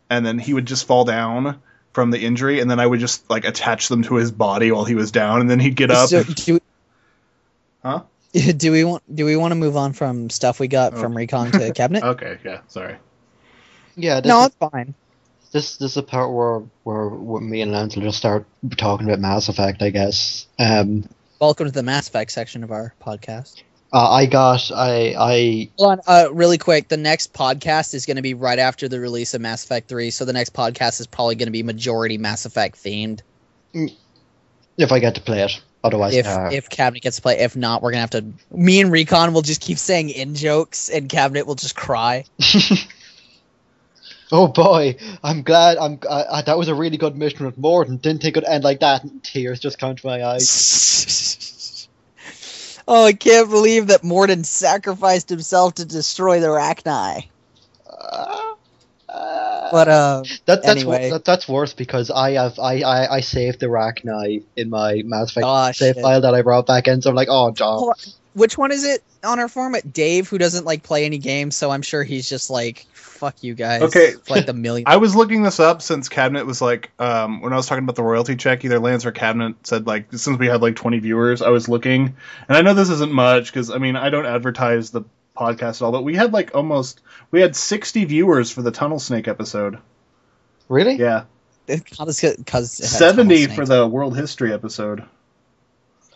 S3: and then he would just fall down from the injury, and then I would just attach them to his body while he was down, and then he'd get up. Huh?
S2: Do we want to move on from stuff we got from Recon to Cabinet?
S3: Okay, yeah, sorry.
S1: Yeah,
S2: it's fine.
S1: This is the part where me and Lance will just start talking about Mass Effect, I guess.
S2: Welcome to the Mass Effect section of our podcast.
S1: I
S2: Hold on, really quick. The next podcast is going to be right after the release of Mass Effect 3, so the next podcast is probably going to be majority Mass Effect themed.
S1: if I get to play it, otherwise,
S2: If Cabinet gets to play, if not, we're going to have to. Me and Recon will just keep saying in jokes, and Cabinet will just cry.
S1: Oh boy, I'm glad. That was a really good mission with Morden. Didn't think it would end like that. And tears just come to my eyes.
S2: Oh, I can't believe that Morden sacrificed himself to destroy the Rachni. But anyway,
S1: that's worse because I saved the Rachni in my Mass Effect save
S2: shit.
S1: file that I brought back in. So I'm like, oh, John.
S2: Which one is it on our forum? Dave, who doesn't like play any games, so I'm sure he's just like, fuck you guys.
S3: Okay.
S2: Like the million.
S3: I was looking this up since Cabinet was like, when I was talking about the royalty check, either Lance or Cabinet said like, since we had like 20 viewers, I was looking, and I know this isn't much because I mean I don't advertise the podcast at all, but we had like we had 60 viewers for the Tunnel Snake episode.
S1: Really?
S3: Yeah.
S2: Because
S3: 70 for the World History episode.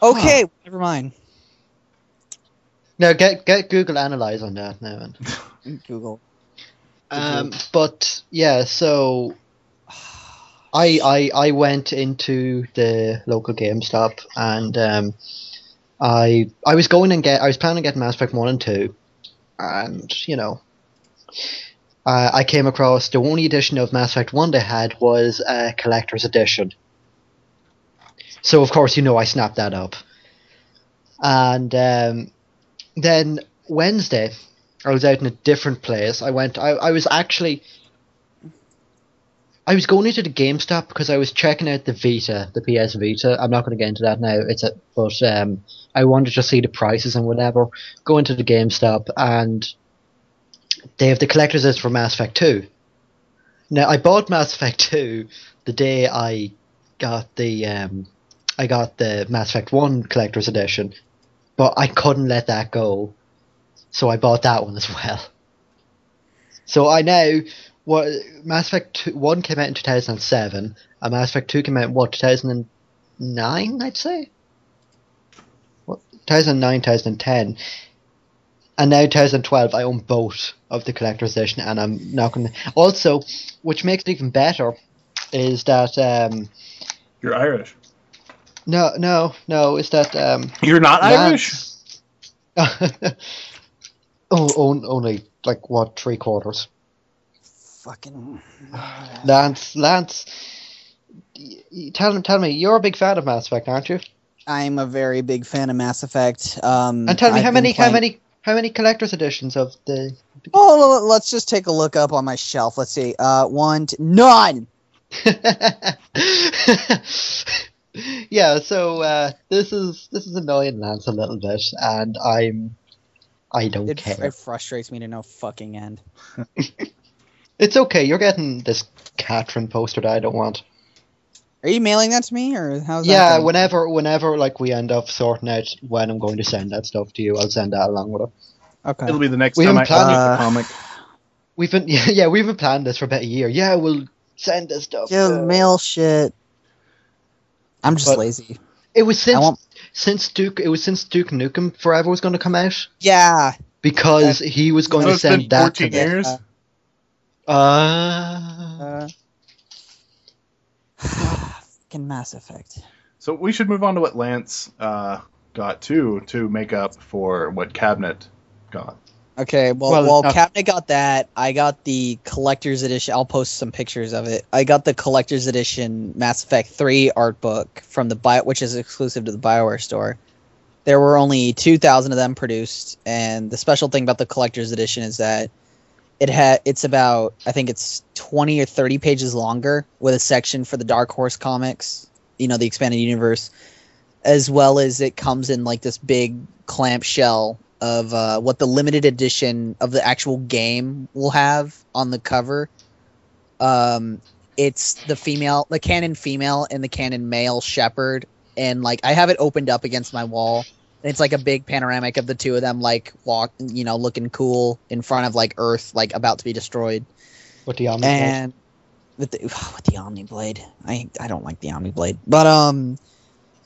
S2: Okay, never mind.
S1: Now get Google Analyze on that now. Man.
S2: Google.
S1: But yeah, so I went into the local GameStop and I was planning to get Mass Effect 1 and 2, and you know, I came across the only edition of Mass Effect 1 they had was a collector's edition. So of course, you know, I snapped that up. And then Wednesday, I was out in a different place. I was going into the GameStop because I was checking out the Vita, the PS Vita. I'm not going to get into that now. But I wanted to see the prices and whatever. Go into the GameStop and they have the collector's edition for Mass Effect 2. Now I bought Mass Effect 2 the day I got the Mass Effect 1 collector's edition, but I couldn't let that go. So I bought that one as well. So Mass Effect 1 came out in 2007, and Mass Effect 2 came out in 2009, I'd say? 2009, 2010. And now 2012, I own both of the collector's edition, and I'm not going to... Also, which makes it even better, is that...
S3: You're Irish.
S1: No, it's that...
S3: You're not Irish?
S1: Only, like, what, 3/4?
S2: Fucking...
S1: Lance, tell me, you're a big fan of Mass Effect, aren't you?
S2: I'm a very big fan of Mass Effect.
S1: And tell me, how many collector's editions of the...
S2: Oh, let's just take a look up on my shelf. Let's see. None!
S1: Yeah, so this is annoying Lance a little bit, and I don't care.
S2: It frustrates me to no fucking end.
S1: It's okay, you're getting this Catherine poster that I don't want.
S2: Are you mailing that to me, or how's that?
S1: Yeah, whenever like we end up sorting out when I'm going to send that stuff to you, I'll send that along with it.
S2: Okay.
S3: It'll be the next time I play the comic.
S1: We've been planning this for about a year. Yeah, we'll send this stuff.
S2: Yeah, mail shit. I'm just lazy.
S1: It was since Duke Nukem Forever was going to come out.
S2: Yeah.
S1: Because he was going to send that to
S3: 14 years.
S2: Fucking Mass Effect.
S3: So we should move on to what Lance got to make up for what Cabinet got.
S2: Okay, well, Cabinet got that. I got the collector's edition. I'll post some pictures of it. I got the collector's edition Mass Effect 3 art book from which is exclusive to the BioWare store. There were only 2,000 of them produced, and the special thing about the collector's edition is that it's about, I think it's 20 or 30 pages longer, with a section for the Dark Horse comics, the expanded universe, as well as it comes in like this big clamshell of what the limited edition of the actual game will have on the cover. It's the canon female and the canon male shepherd, and like I have it opened up against my wall. And it's like a big panoramic of the two of them, like looking cool in front of like Earth, like about to be destroyed.
S1: With the Omniblade.
S2: And with the Omniblade, I don't like the Omniblade, but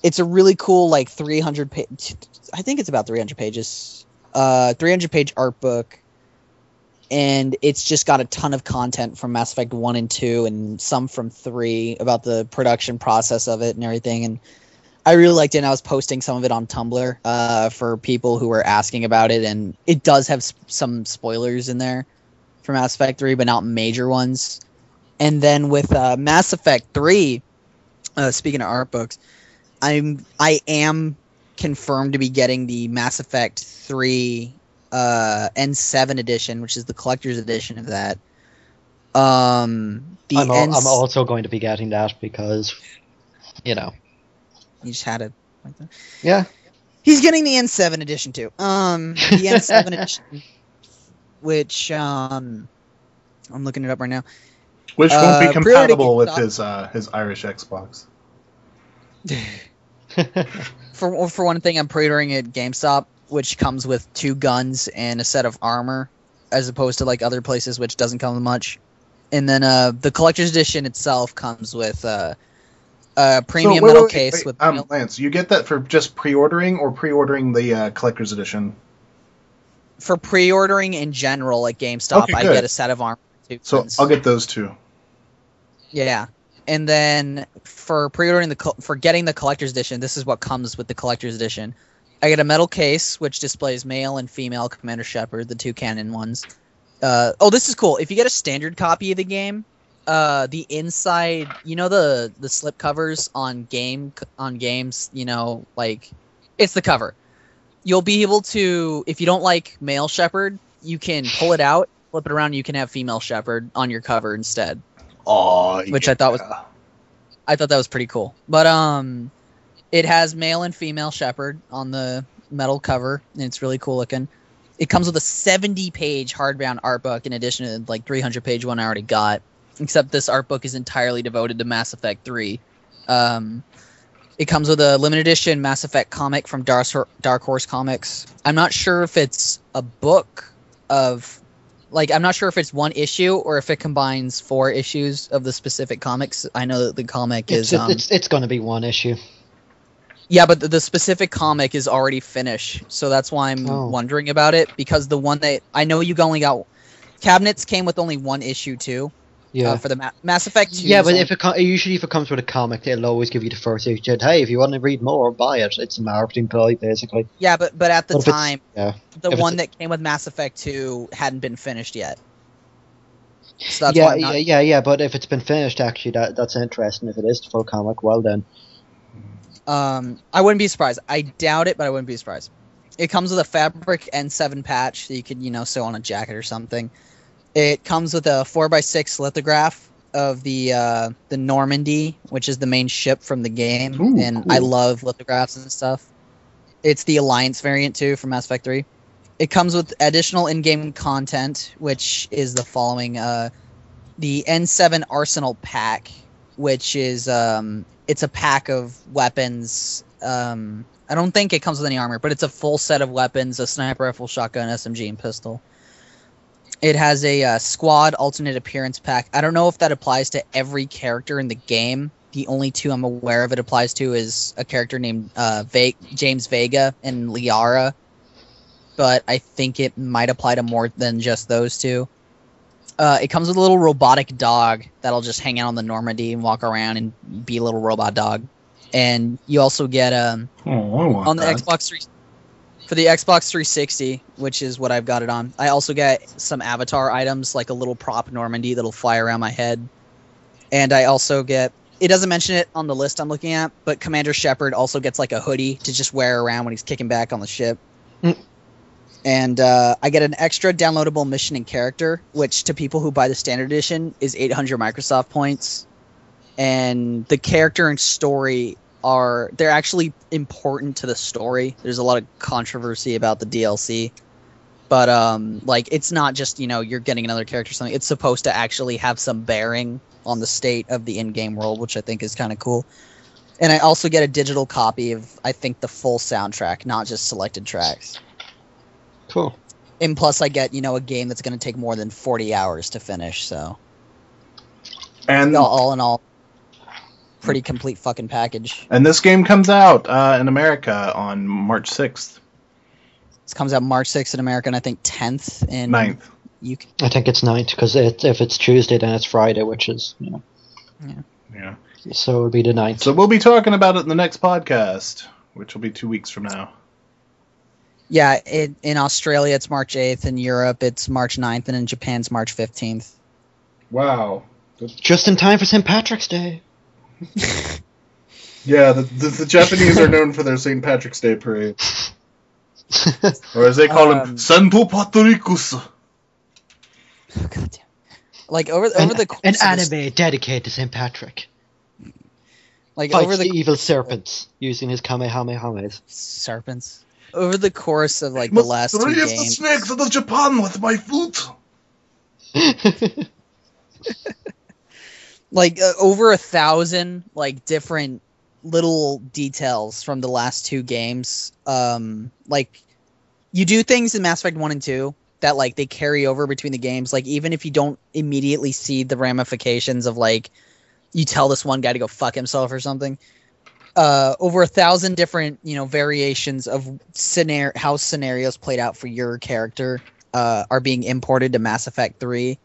S2: It's a really cool, like 300 page. I think it's about 300 pages. 300 page art book, and it's just got a ton of content from Mass Effect 1 and 2, and some from 3 about the production process of it and everything. And I really liked it, and I was posting some of it on Tumblr for people who were asking about it, and it does have some spoilers in there for Mass Effect 3, but not major ones. And then with Mass Effect 3, speaking of art books, I am confirmed to be getting the Mass Effect 3 N7 edition, which is the collector's edition of that. I'm
S1: also going to be getting that because, you know.
S2: You just had it like that.
S1: Yeah.
S2: He's getting the N7 edition too. The N7 edition, which I'm looking it up right now.
S3: Which won't be compatible with his Irish Xbox.
S2: For one thing, I'm pre-ordering at GameStop, which comes with 2 guns and a set of armor, as opposed to like other places, which doesn't come with much. And then the collector's edition itself comes with a premium metal case with.
S3: Lance, you get that for just pre-ordering or pre-ordering the collector's edition?
S2: For pre-ordering in general at GameStop,
S3: okay,
S2: I get a set of armor.
S3: So I'll get those 2.
S2: Yeah. And then for pre-ordering for getting the collector's edition, this is what comes with the collector's edition. I get a metal case which displays male and female Commander Shepard, the 2 canon ones. This is cool. If you get a standard copy of the game, the inside, the slip covers on games, like it's the cover. You'll be able to, if you don't like male Shepard, you can pull it out, flip it around, and you can have female Shepard on your cover instead.
S3: Oh,
S2: which I thought that was pretty cool. But it has male and female Shepard on the metal cover, and it's really cool looking. It comes with a 70-page hardbound art book in addition to like 300-page one I already got. Except this art book is entirely devoted to Mass Effect 3. It comes with a limited edition Mass Effect comic from Dark Horse Comics. I'm not sure if it's a book of. I'm not sure if it's one issue or if it combines 4 issues of the specific comics. I know that the comic is...
S1: It's going to be one issue.
S2: Yeah, but the specific comic is already finished, so that's why I'm wondering about it, because the one that... I know you only got... Cabinets came with only 1 issue, too.
S1: Yeah.
S2: For the Mass Effect 2.
S1: Yeah, but usually if it comes with a comic, it'll always give you the first issue. Hey, if you want to read more, buy it. It's a marketing ploy, basically.
S2: Yeah, but at the time, the one that came with Mass Effect 2 hadn't been finished yet. So that's why
S1: but if it's been finished, actually, that's interesting. If it is the full comic, well then.
S2: I wouldn't be surprised. I doubt it, but I wouldn't be surprised. It comes with a fabric N7 patch that you could, sew on a jacket or something. It comes with a 4x6 lithograph of the Normandy, which is the main ship from the game.
S3: Ooh,
S2: and
S3: cool.
S2: I love lithographs and stuff. It's the Alliance variant, too, from Mass Effect 3. It comes with additional in-game content, which is the following. The N7 Arsenal Pack, which is... it's a pack of weapons. I don't think it comes with any armor, but it's a full set of weapons, a sniper rifle, shotgun, SMG, and pistol. It has a squad alternate appearance pack. I don't know if that applies to every character in the game. The only 2 I'm aware of it applies to is a character named James Vega and Liara. But I think it might apply to more than just those 2. It comes with a little robotic dog that'll just hang out on the Normandy and walk around and be a little robot dog. And you also get on the Xbox 3. For the Xbox 360, which is what I've got it on, I also get some avatar items, like a little prop Normandy that'll fly around my head. And I also get... It doesn't mention it on the list I'm looking at, but Commander Shepard also gets like a hoodie to just wear around when he's kicking back on the ship. And I get an extra downloadable mission and character, which to people who buy the standard edition is 800 Microsoft points. And the character and story they're actually important to the story. There's a lot of controversy about the DLC. But it's not just, you're getting another character or something. It's supposed to actually have some bearing on the state of the in-game world, which I think is kind of cool. And I also get a digital copy of, I think, the full soundtrack, not just selected tracks.
S1: Cool.
S2: And plus I get, a game that's going to take more than 40 hours to finish, so...
S3: And
S2: all in all... pretty complete fucking package.
S3: And this game comes out in America on March 6th.
S2: This comes out March 6th in America, and I think 10th in
S3: 9th.
S2: UK.
S1: I think it's 9th, because if it's Tuesday, then it's Friday, which is,
S3: Yeah.
S1: So it'll be the 9th.
S3: So we'll be talking about it in the next podcast, which will be 2 weeks from now.
S2: Yeah, in Australia it's March 8th, in Europe it's March 9th, and in Japan it's March 15th.
S3: Wow.
S1: Just in time for St. Patrick's Day.
S3: Yeah, the Japanese are known for their St. Patrick's Day parade. Or as they call him, Santo Patricus.
S2: God damn. Like over the course
S1: an
S2: of
S1: anime dedicated to St. Patrick.
S2: like
S1: Fights
S2: over the
S1: evil serpents using his kamehamehas.
S2: serpents. Over the course of like the last 2
S3: the
S2: games.
S3: snakes out of Japan with my foot.
S2: Like over 1,000 like different little details from the last 2 games. Like you do things in Mass Effect 1 and 2 that like they carry over between the games. Like even if you don't immediately see the ramifications of like you tell this one guy to go fuck himself or something. Over 1,000 different variations of how scenarios played out for your character are being imported to Mass Effect 3,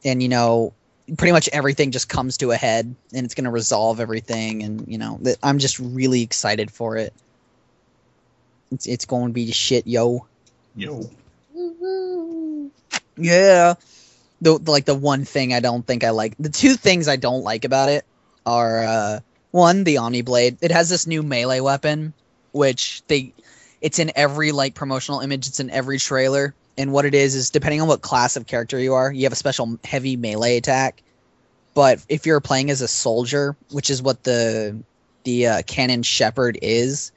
S2: and pretty much everything just comes to a head, and it's going to resolve everything, and I'm just really excited for it. It's going to be the shit, yo. Yeah. The one thing I don't think I like, the 2 things I don't like about it are one, the Omni Blade. It has this new melee weapon, which it's in every like promotional image, it's in every trailer. And what it is depending on what class of character you are, you have a special heavy melee attack. But if you're playing as a soldier, which is what the Cannon Shepherd is,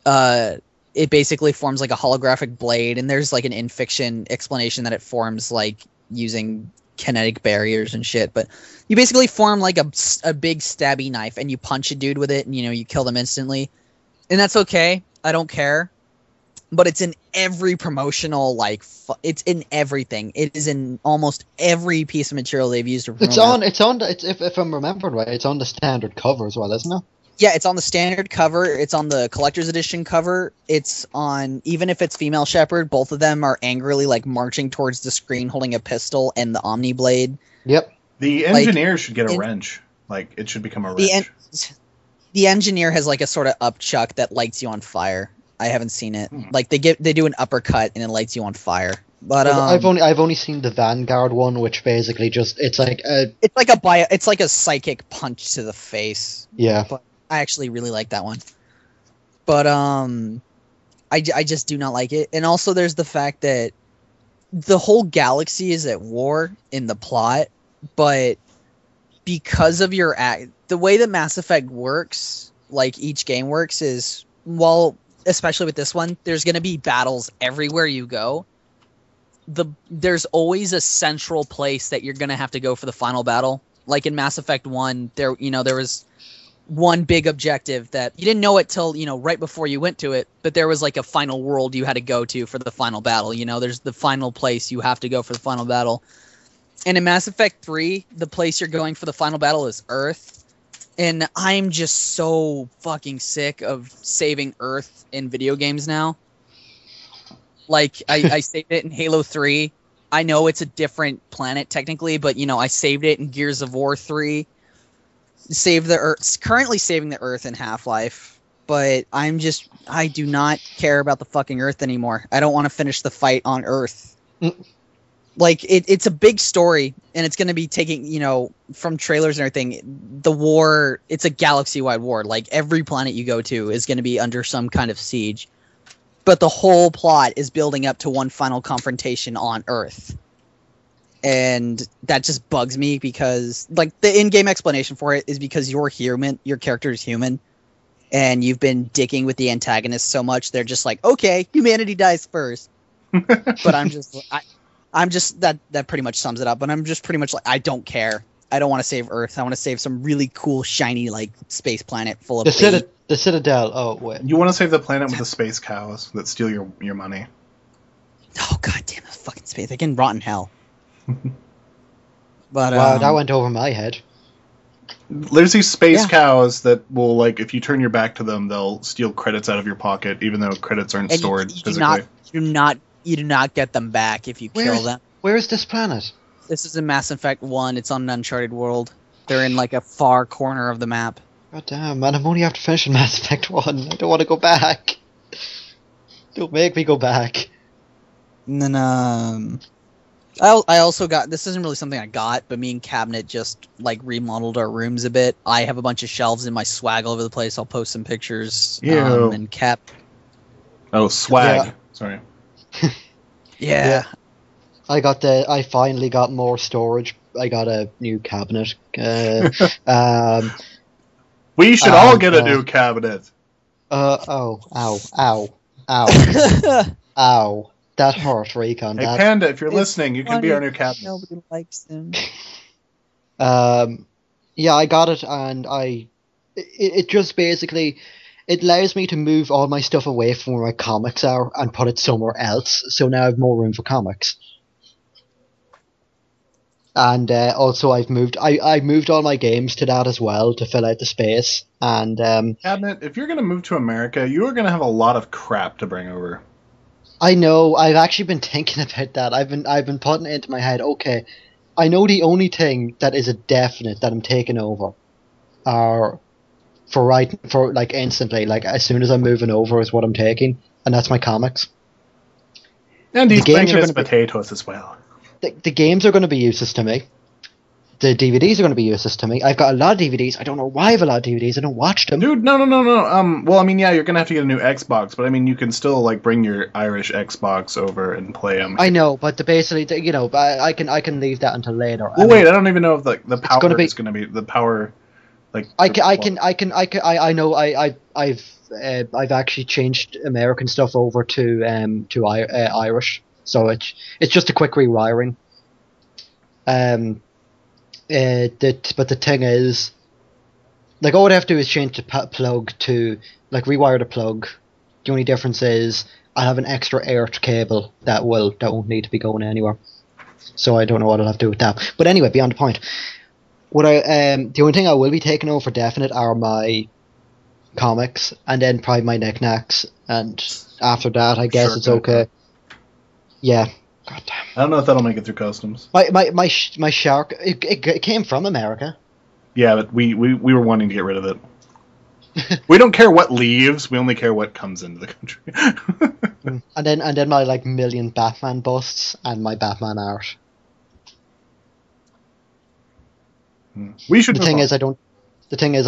S2: it basically forms like a holographic blade, and there's like an in-fiction explanation that it forms like using kinetic barriers and shit. But you basically form like a big stabby knife, and you punch a dude with it, and you kill them instantly. And that's okay. I don't care. But it's in every promotional, it's in everything. It is in almost every piece of material they've used to promote.
S1: If I'm remembering right, it's on the standard cover as well, isn't it?
S2: Yeah, it's on the standard cover. It's on the collector's edition cover. It's on, even if it's female Shepherd, both of them are angrily like marching towards the screen holding a pistol and the Omni Blade.
S1: Yep.
S3: The engineer should get a wrench. Like, it should become a wrench.
S2: The engineer has like a sort of upchuck that lights you on fire. I haven't seen it. Like they do an uppercut and it lights you on fire. But
S1: I've only seen the Vanguard one, which basically it's like
S2: a psychic punch to the face.
S1: Yeah.
S2: But I actually really like that one. But I just do not like it. And also there's the fact that the whole galaxy is at war in the plot, but because of the way that Mass Effect works, like each game works, is especially with this one, there's going to be battles everywhere you go. There's always a central place that you're going to have to go for the final battle. Like in Mass Effect 1, there was one big objective that you didn't know it till, right before you went to it, but there was like a final world you had to go to for the final battle. There's the final place you have to go for the final battle. And in Mass Effect 3, the place you're going for the final battle is Earth. And I'm just so fucking sick of saving Earth in video games now. Like, I saved it in Halo 3. I know it's a different planet technically, but, I saved it in Gears of War 3. Saved the Earth. Currently saving the Earth in Half-Life. But I do not care about the fucking Earth anymore. I don't want to finish the fight on Earth. Like, it's a big story, and it's going to be taking, from trailers and everything, the war, it's a galaxy-wide war. Like, every planet you go to is going to be under some kind of siege. But the whole plot is building up to one final confrontation on Earth. And that just bugs me because, like, the in-game explanation for it is because you're human, your character is human, and you've been dicking with the antagonist so much, they're just like, okay, humanity dies first. But I'm just that pretty much sums it up. But I'm just pretty much like, I don't care. I don't want to save Earth. I want to save some really cool, shiny, like, space planet full of
S1: the Citadel. Oh, wait.
S3: You want to save the planet with the space cows that steal your money.
S2: Oh, god damn it, fucking space. They can rot in hell. But
S1: wow, that went over my head.
S3: There's these space
S2: Yeah.
S3: cows that will, like, if you turn your back to them, they'll steal credits out of your pocket, even though credits aren't
S2: And
S3: stored
S2: you
S3: physically.
S2: do not get them back if you kill them.
S1: Where is this planet?
S2: This is in Mass Effect 1. It's on an uncharted world. They're in like a far corner of the map.
S1: God damn, man, I'm only after finishing Mass Effect 1. I don't want to go back. Don't make me go back.
S2: And then I also got, this isn't really something I got, but me and Cabinet just like remodeled our rooms a bit. I have a bunch of shelves in my swag all over the place. I'll post some pictures.
S3: Ew.
S2: And Cap.
S3: Oh, swag.
S1: Yeah.
S3: Sorry.
S2: Yeah.
S1: I finally got more storage. I got a new cabinet.
S3: We should all get a new cabinet.
S1: Ow. Ow. That hurt, Recon.
S3: Hey, Panda, if you're listening, you can be our new cabinet.
S2: Nobody likes him.
S1: Yeah, I got it, and it just basically, it allows me to move all my stuff away from where my comics are and put it somewhere else, so now I have more room for comics. And also I moved all my games to that as well to fill out the space. And
S3: Cabinet, if you're going to move to America, you are going to have a lot of crap to bring over.
S1: I know, I've actually been thinking about that. I've been putting it into my head, okay, I know the only thing that is a definite that I'm taking over are for like instantly, like as soon as I'm moving over is what I'm taking, and that's my comics.
S3: And he's
S1: games
S3: bringing
S1: are
S3: his
S1: gonna be-
S3: potatoes as well.
S1: The games are going to be useless to me. The DVDs are going to be useless to me. I've got a lot of DVDs. I don't know why I have a lot of DVDs. I don't watch them.
S3: Dude, no. Well, I mean, yeah, you're gonna have to get a new Xbox, but I mean, you can still like bring your Irish Xbox over and play them.
S1: I know, but basically, you know, I can leave that until later.
S3: Well, wait, I don't even know if the power
S1: gonna be-
S3: is gonna be the power. Like
S1: I know I've actually changed American stuff over to Irish, so it's just a quick rewiring. But the thing is, like, all I have to do is change the plug to, like, rewire the plug. The only difference is I have an extra earth cable that won't need to be going anywhere. So I don't know what I'll have to do with that. But anyway, beyond the point. The only thing I will be taking over for definite are my comics, and then probably my knickknacks, and after that, I guess
S3: Sure,
S1: it's
S3: good.
S1: okay. Yeah. God damn.
S3: I don't know if that'll make it through customs.
S1: My shark, it came from America.
S3: Yeah, but we were wanting to get rid of it. We don't care what leaves. We only care what comes into the country.
S1: And then my like million Batman busts and my Batman art.
S3: We should.
S1: The thing is, I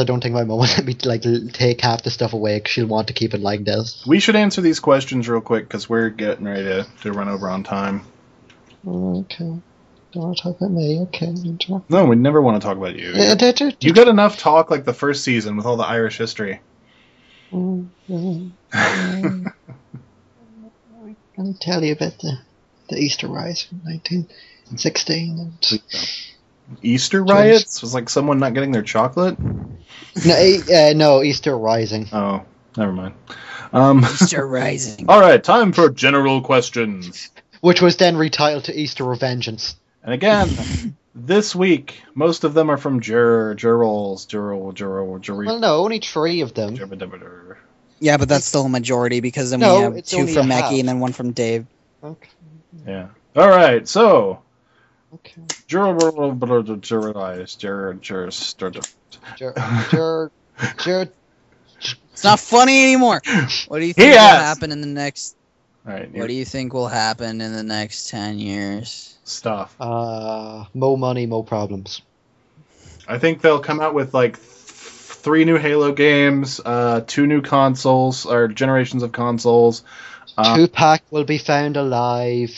S1: don't think my mum will let me like take half the stuff away because she'll want to keep it like this.
S3: We should answer these questions real quick because we're getting ready to run over on time.
S1: Okay. Don't want to talk about me. Okay.
S3: No, we never want to talk about you. You got enough talk like the first season with all the Irish history.
S1: Let me tell you about the Easter riots from 1916. And
S3: Easter riots? Was like someone not getting their chocolate?
S1: no, Easter Rising.
S3: Oh, never mind.
S2: Easter Rising.
S3: All right, time for general questions.
S1: Which was then retitled to Easter Revengeance.
S3: And again, this week, most of them are from Jurals.
S1: Well, no, only 3 of them.
S2: Yeah, but that's still a majority because then
S1: No,
S2: we have
S1: it's
S2: 2
S1: only
S2: from
S1: a half.
S2: Mackie and then 1 from Dave.
S1: Okay.
S3: Yeah. All right, so.
S1: Okay.
S2: It's not funny anymore. What do you think will happen in the next?
S3: All right.
S2: What do you think will happen in the next 10 years?
S3: Stuff.
S1: More money, more problems.
S3: I think they'll come out with like 3 new Halo games, 2 new consoles or generations of consoles.
S1: Tupac will be found alive.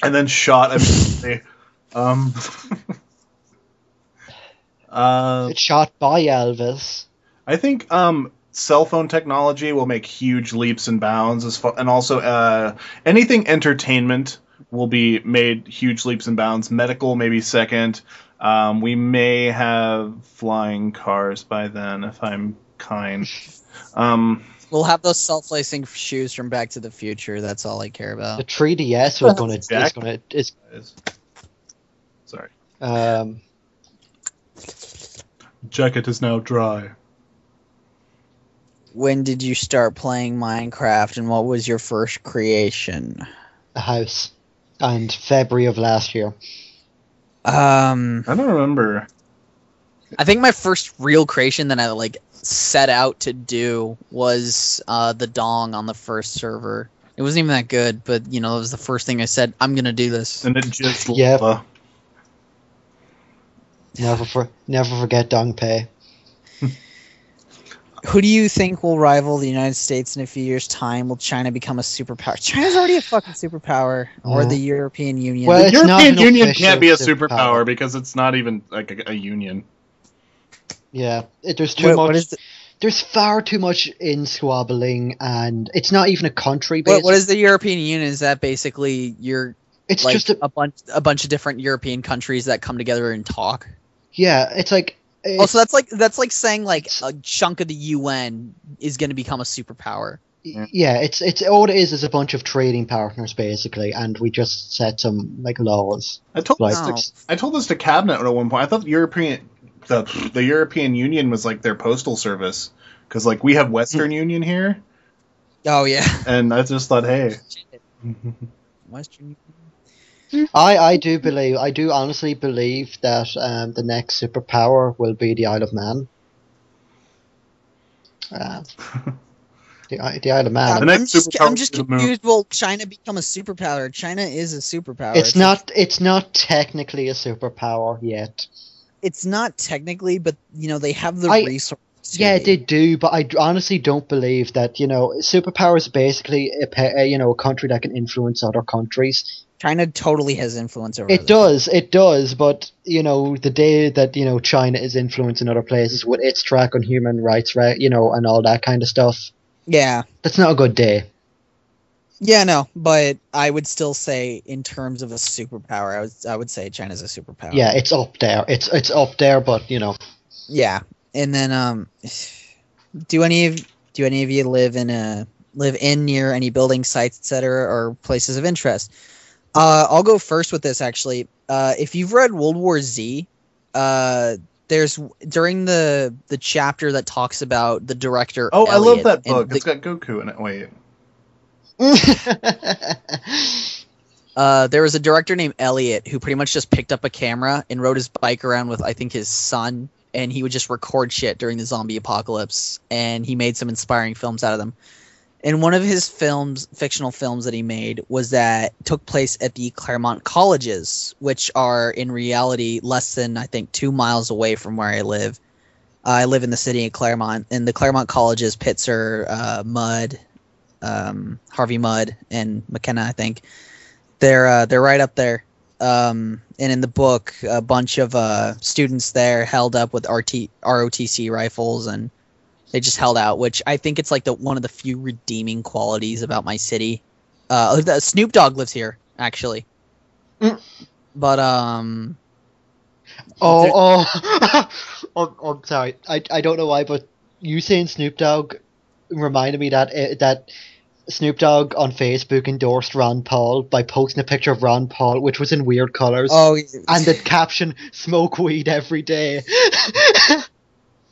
S3: And then shot immediately.
S1: It's shot by Elvis.
S3: I think cell phone technology will make huge leaps and bounds, and also anything entertainment will be made huge leaps and bounds. Medical maybe second. We may have flying cars by then, if I'm kind.
S2: We'll have those self-lacing shoes from Back to the Future. That's all I care about.
S1: The 3DS was
S3: Sorry. Jacket is now dry.
S2: When did you start playing Minecraft, and what was your first creation?
S1: A house. And February of last year.
S3: I don't remember.
S2: I think my first real creation that I like set out to do was the dong on the first server. It wasn't even that good, but you know, it was the first thing I said, I'm gonna do this.
S3: And it just
S1: Yeah.
S3: lava.
S1: Never forget Dong Pei.
S2: Who do you think will rival the United States in a few years' time? Will China become a superpower? China's already a fucking superpower. Or the European Union.
S1: Well,
S3: The
S1: it's not
S3: European
S1: an
S3: Union
S1: official
S3: can't be a
S1: superpower.
S3: superpower because it's not even like a union.
S1: Yeah, there's too
S2: What
S1: much.
S2: is the,
S1: There's far too much in squabbling, and it's not even a country. Based.
S2: what is the European Union? Is that basically
S1: It's
S2: like
S1: just
S2: a bunch of different European countries that come together and talk?
S1: yeah. It's like.
S2: Also, that's like saying like a chunk of the UN is going to become a superpower.
S1: Yeah, it's all it is a bunch of trading partners basically, and we just set some like laws.
S3: I told
S1: Like-
S3: this to Cabinet at one point. I thought the European Union was like their postal service because like we have Western Union here,
S2: Oh yeah,
S3: and I just thought, hey,
S2: Western.
S1: I do honestly believe that the next superpower will be the Isle of Man. The Isle of Man.
S3: The next superpower
S2: I'm just
S3: is the moon.
S2: confused. Will China become a superpower? China is a superpower.
S1: It's not technically a superpower yet.
S2: It's not technically, but you know they have the
S1: I-
S2: resources. to
S1: Yeah,
S2: be.
S1: they do, but I honestly don't believe that. Superpowers are basically a country that can influence other countries.
S2: China totally has influence over.
S1: It does, but the day that China is influencing other places with its track on human rights, right? And all that kind of stuff.
S2: Yeah,
S1: That's not a good day.
S2: yeah, no, but I would still say in terms of a superpower, I would say China's a superpower.
S1: Yeah, it's up there. It's up there, but
S2: Yeah, and then do any of you live in near any building sites, etc., or places of interest? I'll go first with this actually. If you've read World War Z, there's during the chapter that talks about the director.
S3: oh, I love
S2: Elliot,
S3: that
S2: and
S3: book. It's got Goku in it. Wait,
S2: there was a director named Elliot who pretty much just picked up a camera and rode his bike around with, I think, his son, and he would just record shit during the zombie apocalypse, and he made some inspiring films out of them. And one of his fictional films that he made, took place at the Claremont Colleges, which are in reality less than, I think, 2 miles away from where I live. I live in the city of Claremont, and the Claremont Colleges pits are Mudd, Harvey Mudd, and McKenna, I think. They're right up there. And in the book, a bunch of students there held up with ROTC rifles, and they just held out, which I think it's like one of the few redeeming qualities about my city. Snoop Dogg lives here, actually. But
S1: I'm sorry. I don't know why, but you saying Snoop Dogg reminded me that Snoop Dogg on Facebook endorsed Ron Paul by posting a picture of Ron Paul, which was in weird colors, and the caption "Smoke weed every day."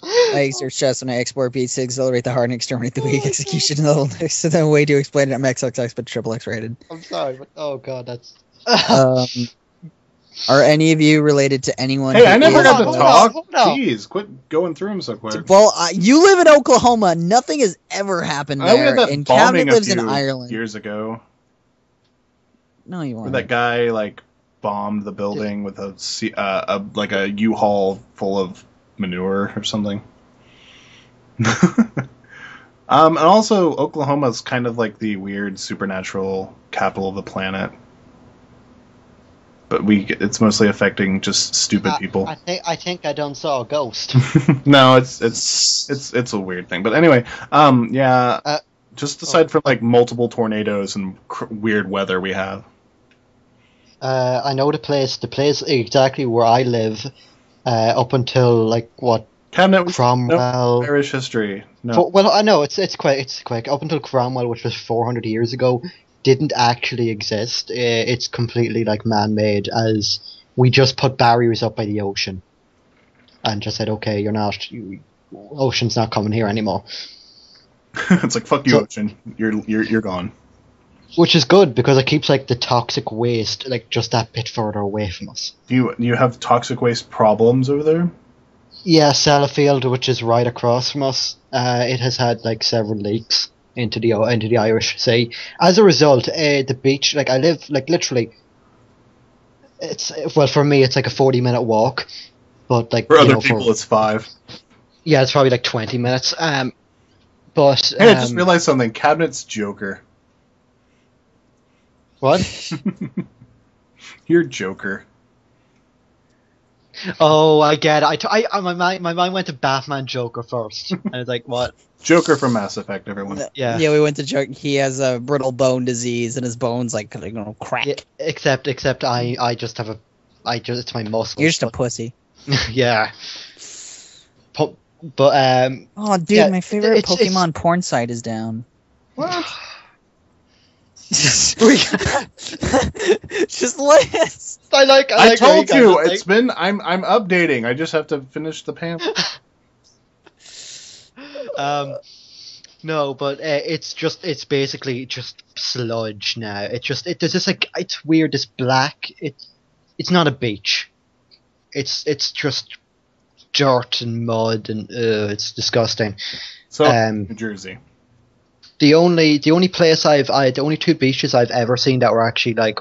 S2: I exert stress when I export beats to accelerate the hard and exterminate the weak. Execution level. So the way to explain it, I'm XXX, but triple X rated.
S1: I'm sorry, but oh god, that's.
S2: Are any of you related to anyone?
S3: hey,
S2: who
S3: I never
S2: is-
S3: got to
S1: hold
S3: talk.
S1: on.
S3: Jeez, quit going through them so quick.
S2: Well, you live in Oklahoma. Nothing has ever happened
S3: I had
S2: there,
S3: that
S2: and
S3: bombing
S2: Cabinet lives
S3: a
S2: in
S3: few
S2: Ireland.
S3: years ago.
S2: No, you
S3: Where
S2: weren't.
S3: that guy like bombed the building with a U-Haul full of manure or something. And also Oklahoma's kind of like the weird supernatural capital of the planet, but it's mostly affecting just stupid people.
S1: I think I done saw a ghost.
S3: No, it's a weird thing. But anyway, yeah. Just aside from like multiple tornadoes and weird weather we have.
S1: I know the place exactly where I live. Up until like what
S3: Cabinet was
S1: Cromwell.
S3: Irish history. No.
S1: Well, I know it's quick. Up until Cromwell, which was 400 years ago, didn't actually exist. It's completely like man-made, as we just put barriers up by the ocean. and just said, okay, Ocean's not coming here anymore.
S3: It's like, fuck you,
S1: So-
S3: Ocean. You're gone.
S1: Which is good because it keeps like the toxic waste like just that bit further away from us.
S3: Do you have toxic waste problems over there?
S1: Yeah, Sellafield, which is right across from us, it has had like several leaks into the Irish Sea. As a result, the beach, like I live, like literally, for me it's like a 40-minute walk, but like
S3: For other people, it's 5.
S1: yeah, it's probably like 20 minutes. But
S3: Hey, I just realized something. Cabinet's Joker.
S1: what?
S3: You're Joker.
S1: Oh, I get it. My mind went to Batman Joker first. I was like, what?
S3: Joker from Mass Effect, everyone.
S1: Yeah.
S2: Yeah, we went to joke. He has a brittle bone disease, and his bones like crack.
S1: Yeah, except I just have it's my muscles.
S2: You're just a pussy.
S1: yeah. But
S2: Oh, dude,
S1: Yeah,
S2: my favorite
S1: it's-
S2: Pokemon porn site is down.
S3: What?
S2: Just list.
S1: I
S3: told
S1: where
S3: you.
S1: guys are
S3: It's been. I'm updating. I just have to finish the pamphlet.
S1: No, but it's basically just sludge now. There's this like it's weird. This black. It's not a beach. It's just dirt and mud and it's disgusting.
S3: So,
S1: Um,
S3: New Jersey.
S1: The only the only 2 beaches I've ever seen that were actually like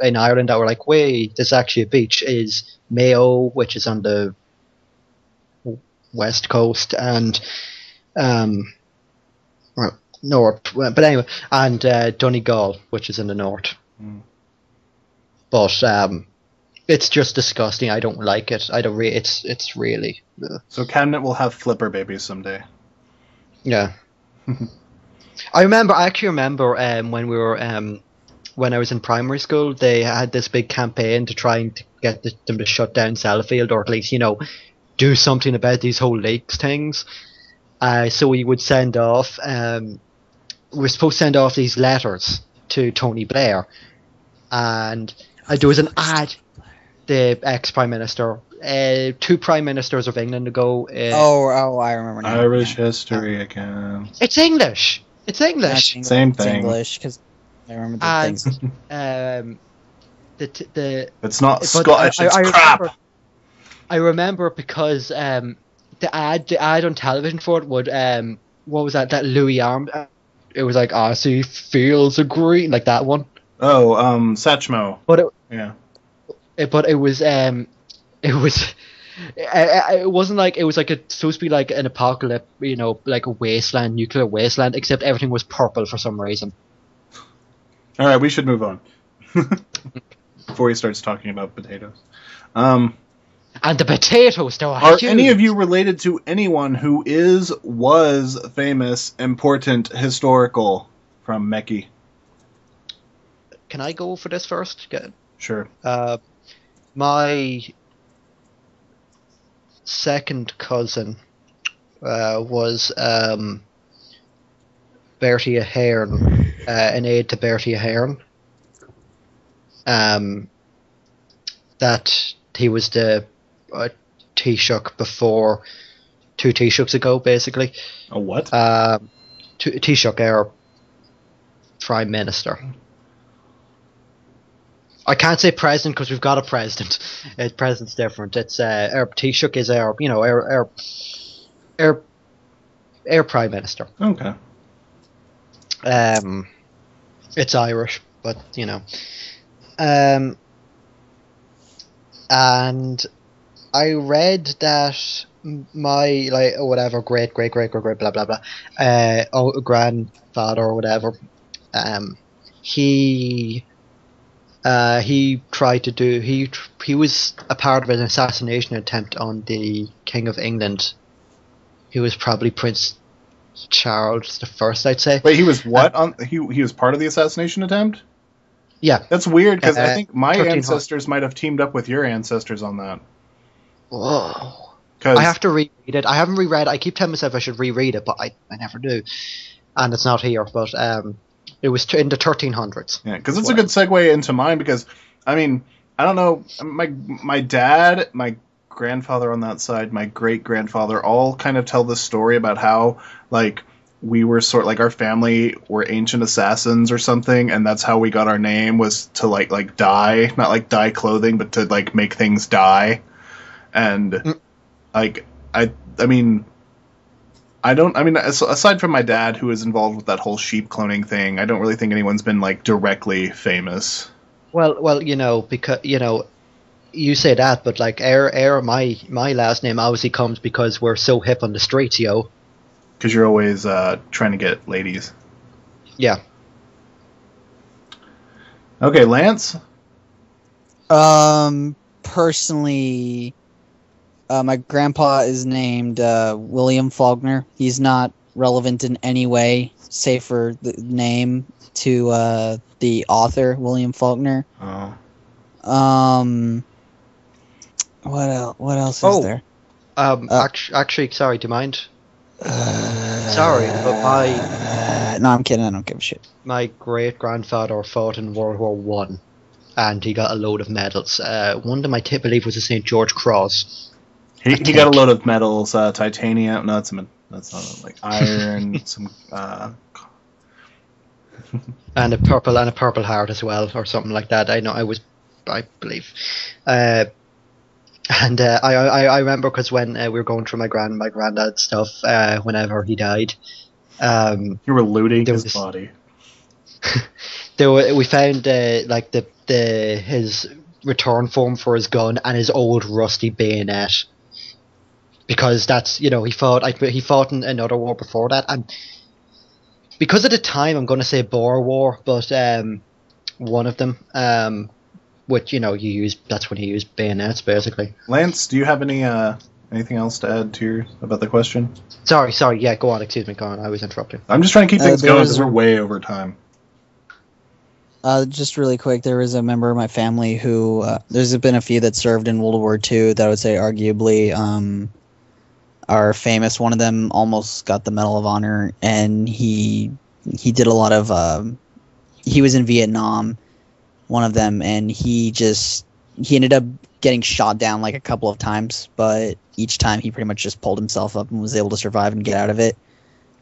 S1: in Ireland that were like wait, there's actually a beach is Mayo, which is on the west coast, and north, but anyway, and Donegal, which is in the north.
S3: Mm.
S1: But it's just disgusting. I don't like it. I don't. It's really
S3: So Cabinet will have flipper babies someday.
S1: yeah. I actually remember when we were when I was in primary school, they had this big campaign to try and get them to shut down Sellafield, or at least do something about these whole lakes things. So we would send off. We're supposed to send off these letters to Tony Blair, and there was an ad. The ex-prime minister, 2 prime ministers of England ago.
S2: Oh, I remember now.
S3: Irish history again.
S1: It's English. It's English.
S2: That's
S3: Same
S2: It's
S3: thing.
S2: English because I remember the
S1: And
S2: things.
S1: the
S3: It's not
S1: but
S3: Scottish. It's crap.
S1: I remember because the ad on television for it would what was that Louis Arm? It was like I see fields of green, like that one.
S3: Oh, Satchmo.
S1: But it
S3: Yeah.
S1: it wasn't like it was like it's supposed to be like an apocalypse, like a wasteland, nuclear wasteland, except everything was purple for some reason.
S3: All right, we should move on before he starts talking about potatoes.
S1: And the potatoes, though,
S3: Are any of you related to anyone who was famous, important, historical from Meki?
S1: Can I go for this first? Good.
S3: Sure.
S1: My second cousin was Bertie Ahern, an aide to Bertie Ahern. That he was the Taoiseach before 2 Taoiseachs ago, basically.
S3: A what?
S1: Taoiseach, our Prime Minister. I can't say president because we've got a president. President's different. It's our Taoiseach is our Prime Minister.
S3: Okay.
S1: It's Irish, but and I read that my great blah blah blah grandfather or whatever, he tried to do he was a part of an assassination attempt on the King of England. He was probably Prince Charles the First, I'd say.
S3: Wait, he was what? He was part of the assassination attempt?
S1: Yeah.
S3: That's weird because I think my
S1: 1300.
S3: ancestors might have teamed up with your ancestors on that.
S1: Whoa.
S3: 'Cause-
S1: I have to reread it. I haven't reread it. I keep telling myself I should reread it, but I never do. And it's not here, but it was in the 1300s.
S3: Yeah, because it's a good segue into mine because, I mean, I don't know, my dad, my grandfather on that side, my great grandfather, all kind of tell this story about how like we were sort like our family were ancient assassins or something, and that's how we got our name, was to like dye, not like dye clothing, but to like make things die. And like I mean, aside from my dad, who is involved with that whole sheep cloning thing, I don't really think anyone's been like directly famous.
S1: Well, because you say that, but like my last name obviously comes because we're so hip on the streets, yo.
S3: Because you're always trying to get ladies.
S1: Yeah.
S3: Okay, Lance.
S2: Personally, my grandpa is named William Faulkner. He's not relevant in any way, save for the name, to the author William Faulkner.
S3: Oh.
S2: What else is there?
S1: Actually, sorry, do you mind? Sorry, but
S2: no, I'm kidding. I don't give a shit.
S1: my great grandfather fought in World War One, and he got a load of medals. One of them I believe was the St. George Cross.
S3: He got a load of medals, titanium. No, that's not like iron. Some
S1: and a purple heart as well, or something like that. I believe. And I remember because when we were going through my granddad's stuff, whenever he died,
S3: you were looting his body.
S1: We found like his return form for his gun and his old rusty bayonet, because that's he fought in another war before that, and because at the time I'm going to say Boer War, but one of them. Which that's when he used bayonets, basically.
S3: Lance, do you have anything else to add to about the question?
S1: Sorry, yeah, go on. Excuse me, go on. I was interrupting.
S3: I'm just trying to keep things going because we're way over time.
S2: Just really quick, there was a member of my family who there's been a few that served in World War II that I would say arguably are famous. One of them almost got the Medal of Honor, and he did a lot of he was in Vietnam. One of them, and he ended up getting shot down like a couple of times, but each time he pretty much just pulled himself up and was able to survive and get out of it.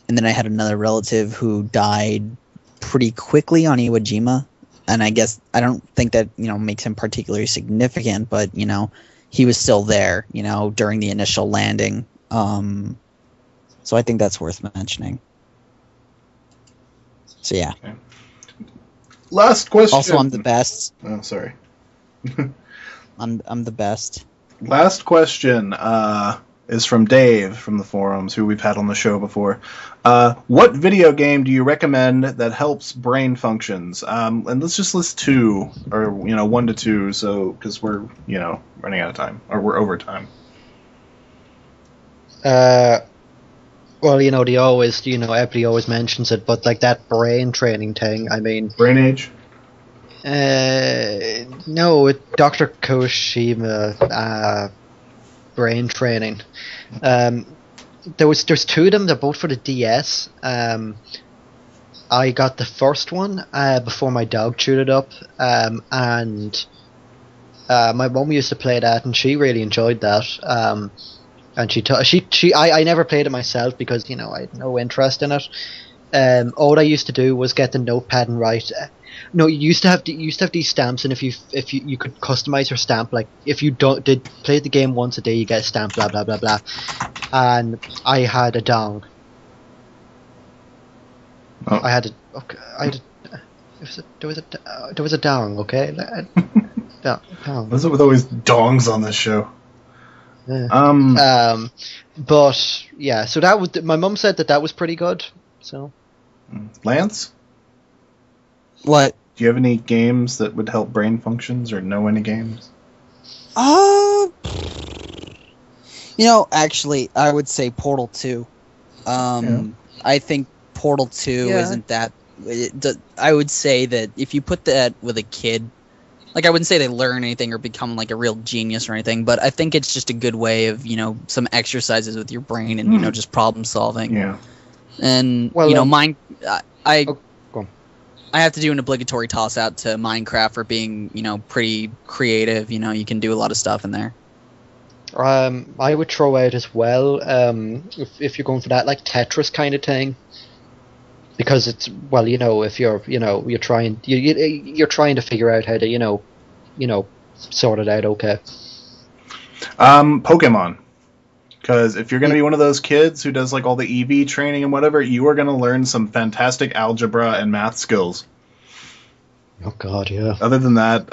S2: And then I had another relative who died pretty quickly on Iwo Jima, and I guess I don't think that makes him particularly significant, but he was still there during the initial landing, so I think that's worth mentioning. So yeah.
S3: Okay. Last question.
S2: Also, I'm the best.
S3: Oh, sorry.
S2: I'm the best.
S3: Last question is from Dave from the forums, who we've had on the show before. What video game do you recommend that helps brain functions? And let's just list two, or 1 to 2, so because we're running out of time, or we're over time.
S1: Well, everybody always mentions it, but like that brain training thing, I mean...
S3: Brain Age?
S1: No, Dr. Koshima, brain training. There's two of them, they're both for the DS. I got the first one before my dog chewed it up, and my mum used to play that, and she really enjoyed that. And I never played it myself because I had no interest in it. All I used to do was get the notepad and write. No, you used to have these stamps, and if you could customize your stamp, like if you did play the game once a day, you get a stamp, blah blah blah blah. And I had a dong.
S3: Oh.
S1: There was a dong, okay. Dong.
S3: What's up with always dongs on this show?
S1: Yeah. But yeah, so that was my mum said that was pretty good. So,
S3: Lance,
S2: what?
S3: Do you have any games that would help brain functions, or know any games?
S2: Actually, I would say Portal 2. I think Portal 2 isn't that. I would say that if you put that with a kid. Like, I wouldn't say they learn anything or become, like, a real genius or anything, but I think it's just a good way of, some exercises with your brain and, just problem solving.
S3: Yeah.
S2: And, mine... I have to do an obligatory toss-out to Minecraft for being, pretty creative. You can do a lot of stuff in there.
S1: I would throw out as well, if you're going for that like Tetris kind of thing, because it's, well, if you're trying you're trying to figure out how to sort it out. Okay.
S3: Pokemon. Because if you're going to be one of those kids who does like all the EV training and whatever, you are going to learn some fantastic algebra and math skills.
S1: Oh God, yeah.
S3: Other than that,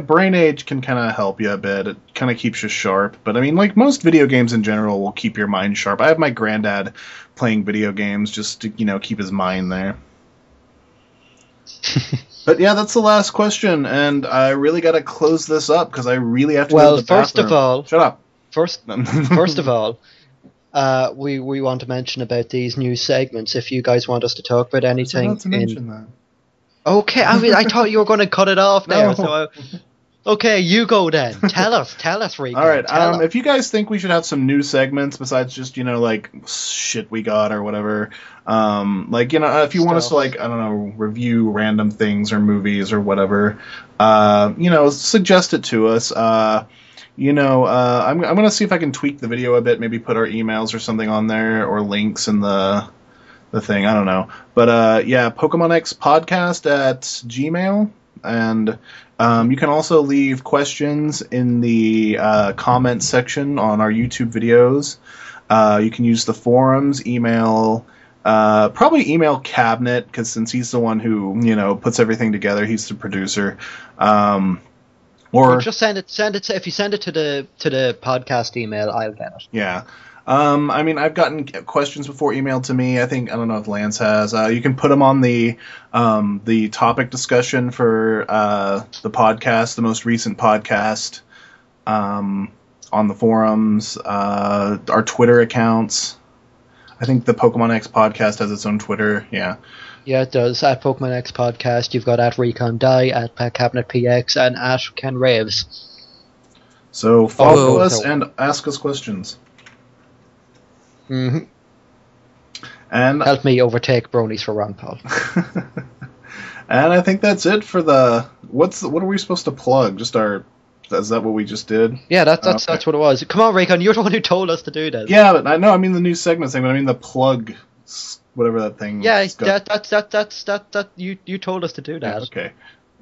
S3: Brain Age can kind of help you a bit. It kind of keeps you sharp. But I mean, like most video games in general will keep your mind sharp. I have my granddad playing video games just to, keep his mind there. But yeah, that's the last question, and I really got to close this up because I really have to go to the bathroom.
S1: First of all...
S3: Shut up.
S1: First of all, we want to mention about these new segments. If you guys want us to talk about anything,
S3: I was about to mention that.
S1: Okay, I thought you were going to cut it off there.
S3: No.
S1: So, okay, you go then. Tell us, Recon.
S3: All right.
S1: Tell us.
S3: If you guys think we should have some new segments besides just like shit we got or whatever, if you want us to like I don't know review random things or movies or whatever, suggest it to us. I'm gonna see if I can tweak the video a bit, maybe put our emails or something on there or links in the thing. I don't know, but Pokemon X podcast at Gmail, and you can also leave questions in the comment section on our YouTube videos. You can use the forums, probably email Cabinet, because since he's the one who puts everything together, he's the producer. Or
S1: just send it. If you send it to the podcast email, I'll get it.
S3: Yeah. I've gotten questions before emailed to me. I don't know if Lance has. You can put them on the topic discussion for the podcast, the most recent podcast, on the forums, our Twitter accounts. I think the Pokemon X podcast has its own Twitter. Yeah.
S1: Yeah, it does. At Pokemon X Podcast, you've got at Recon Die, at Cabinet PX, and at Ken Raves.
S3: So follow us and ask us questions.
S1: Mm-hmm.
S3: And
S1: help me overtake Bronies for Ron Paul.
S3: And I think that's it for the... What are we supposed to plug? Just our... Is that what we just did?
S1: Yeah, that's what it was. Come on, Recon, you're the one who told us to do this.
S3: Yeah, but I know, I mean the new segment thing, but I mean the plug... Whatever that thing.
S1: Yeah, that you told us to do that.
S3: Yeah, okay.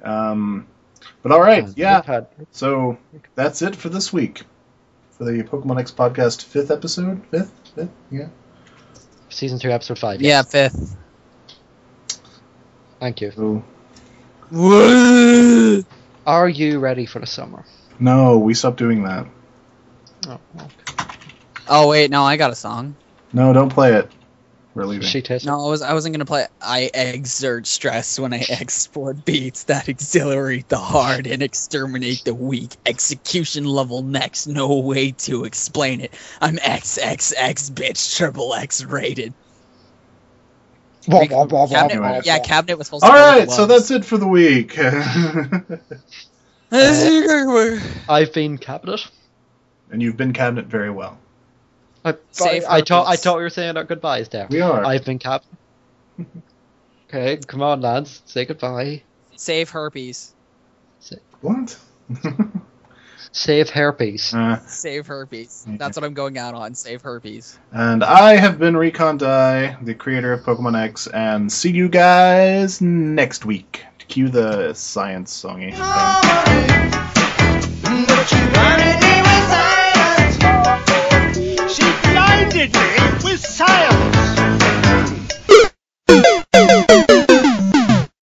S3: But all right, yeah. So that's it for this week for the Pokemon X podcast 5th episode. Fifth, yeah.
S1: Season 2, episode 5.
S2: Yeah, 5th.
S1: Thank you.
S3: So,
S1: are you ready for the summer?
S3: No, we stopped doing that.
S1: Oh, okay.
S2: Oh wait, no, I got a song.
S3: No, don't play it. We're leaving.
S2: No, I wasn't gonna play it. I exert stress when I export beats that exhilarate the hard and exterminate the weak. Execution level next, no way to explain it. I'm XXX bitch, triple X rated.
S3: Cabinet,
S2: Cabinet was supposed to.
S3: All right, so that's it for the week.
S1: I've been Cabinet,
S3: and you've been Cabinet very well.
S1: I thought we were saying our goodbyes there.
S3: We are.
S1: I've been Cabinet. Okay, come on, lads, say goodbye.
S2: Save herpes.
S3: What?
S1: Save herpes.
S2: Save herpes. That's what I'm going out on. Save herpes.
S3: And I have been Recon Die, the creator of Pokemon X, and see you guys next week. Cue the science songy thing.
S4: She blinded me with science.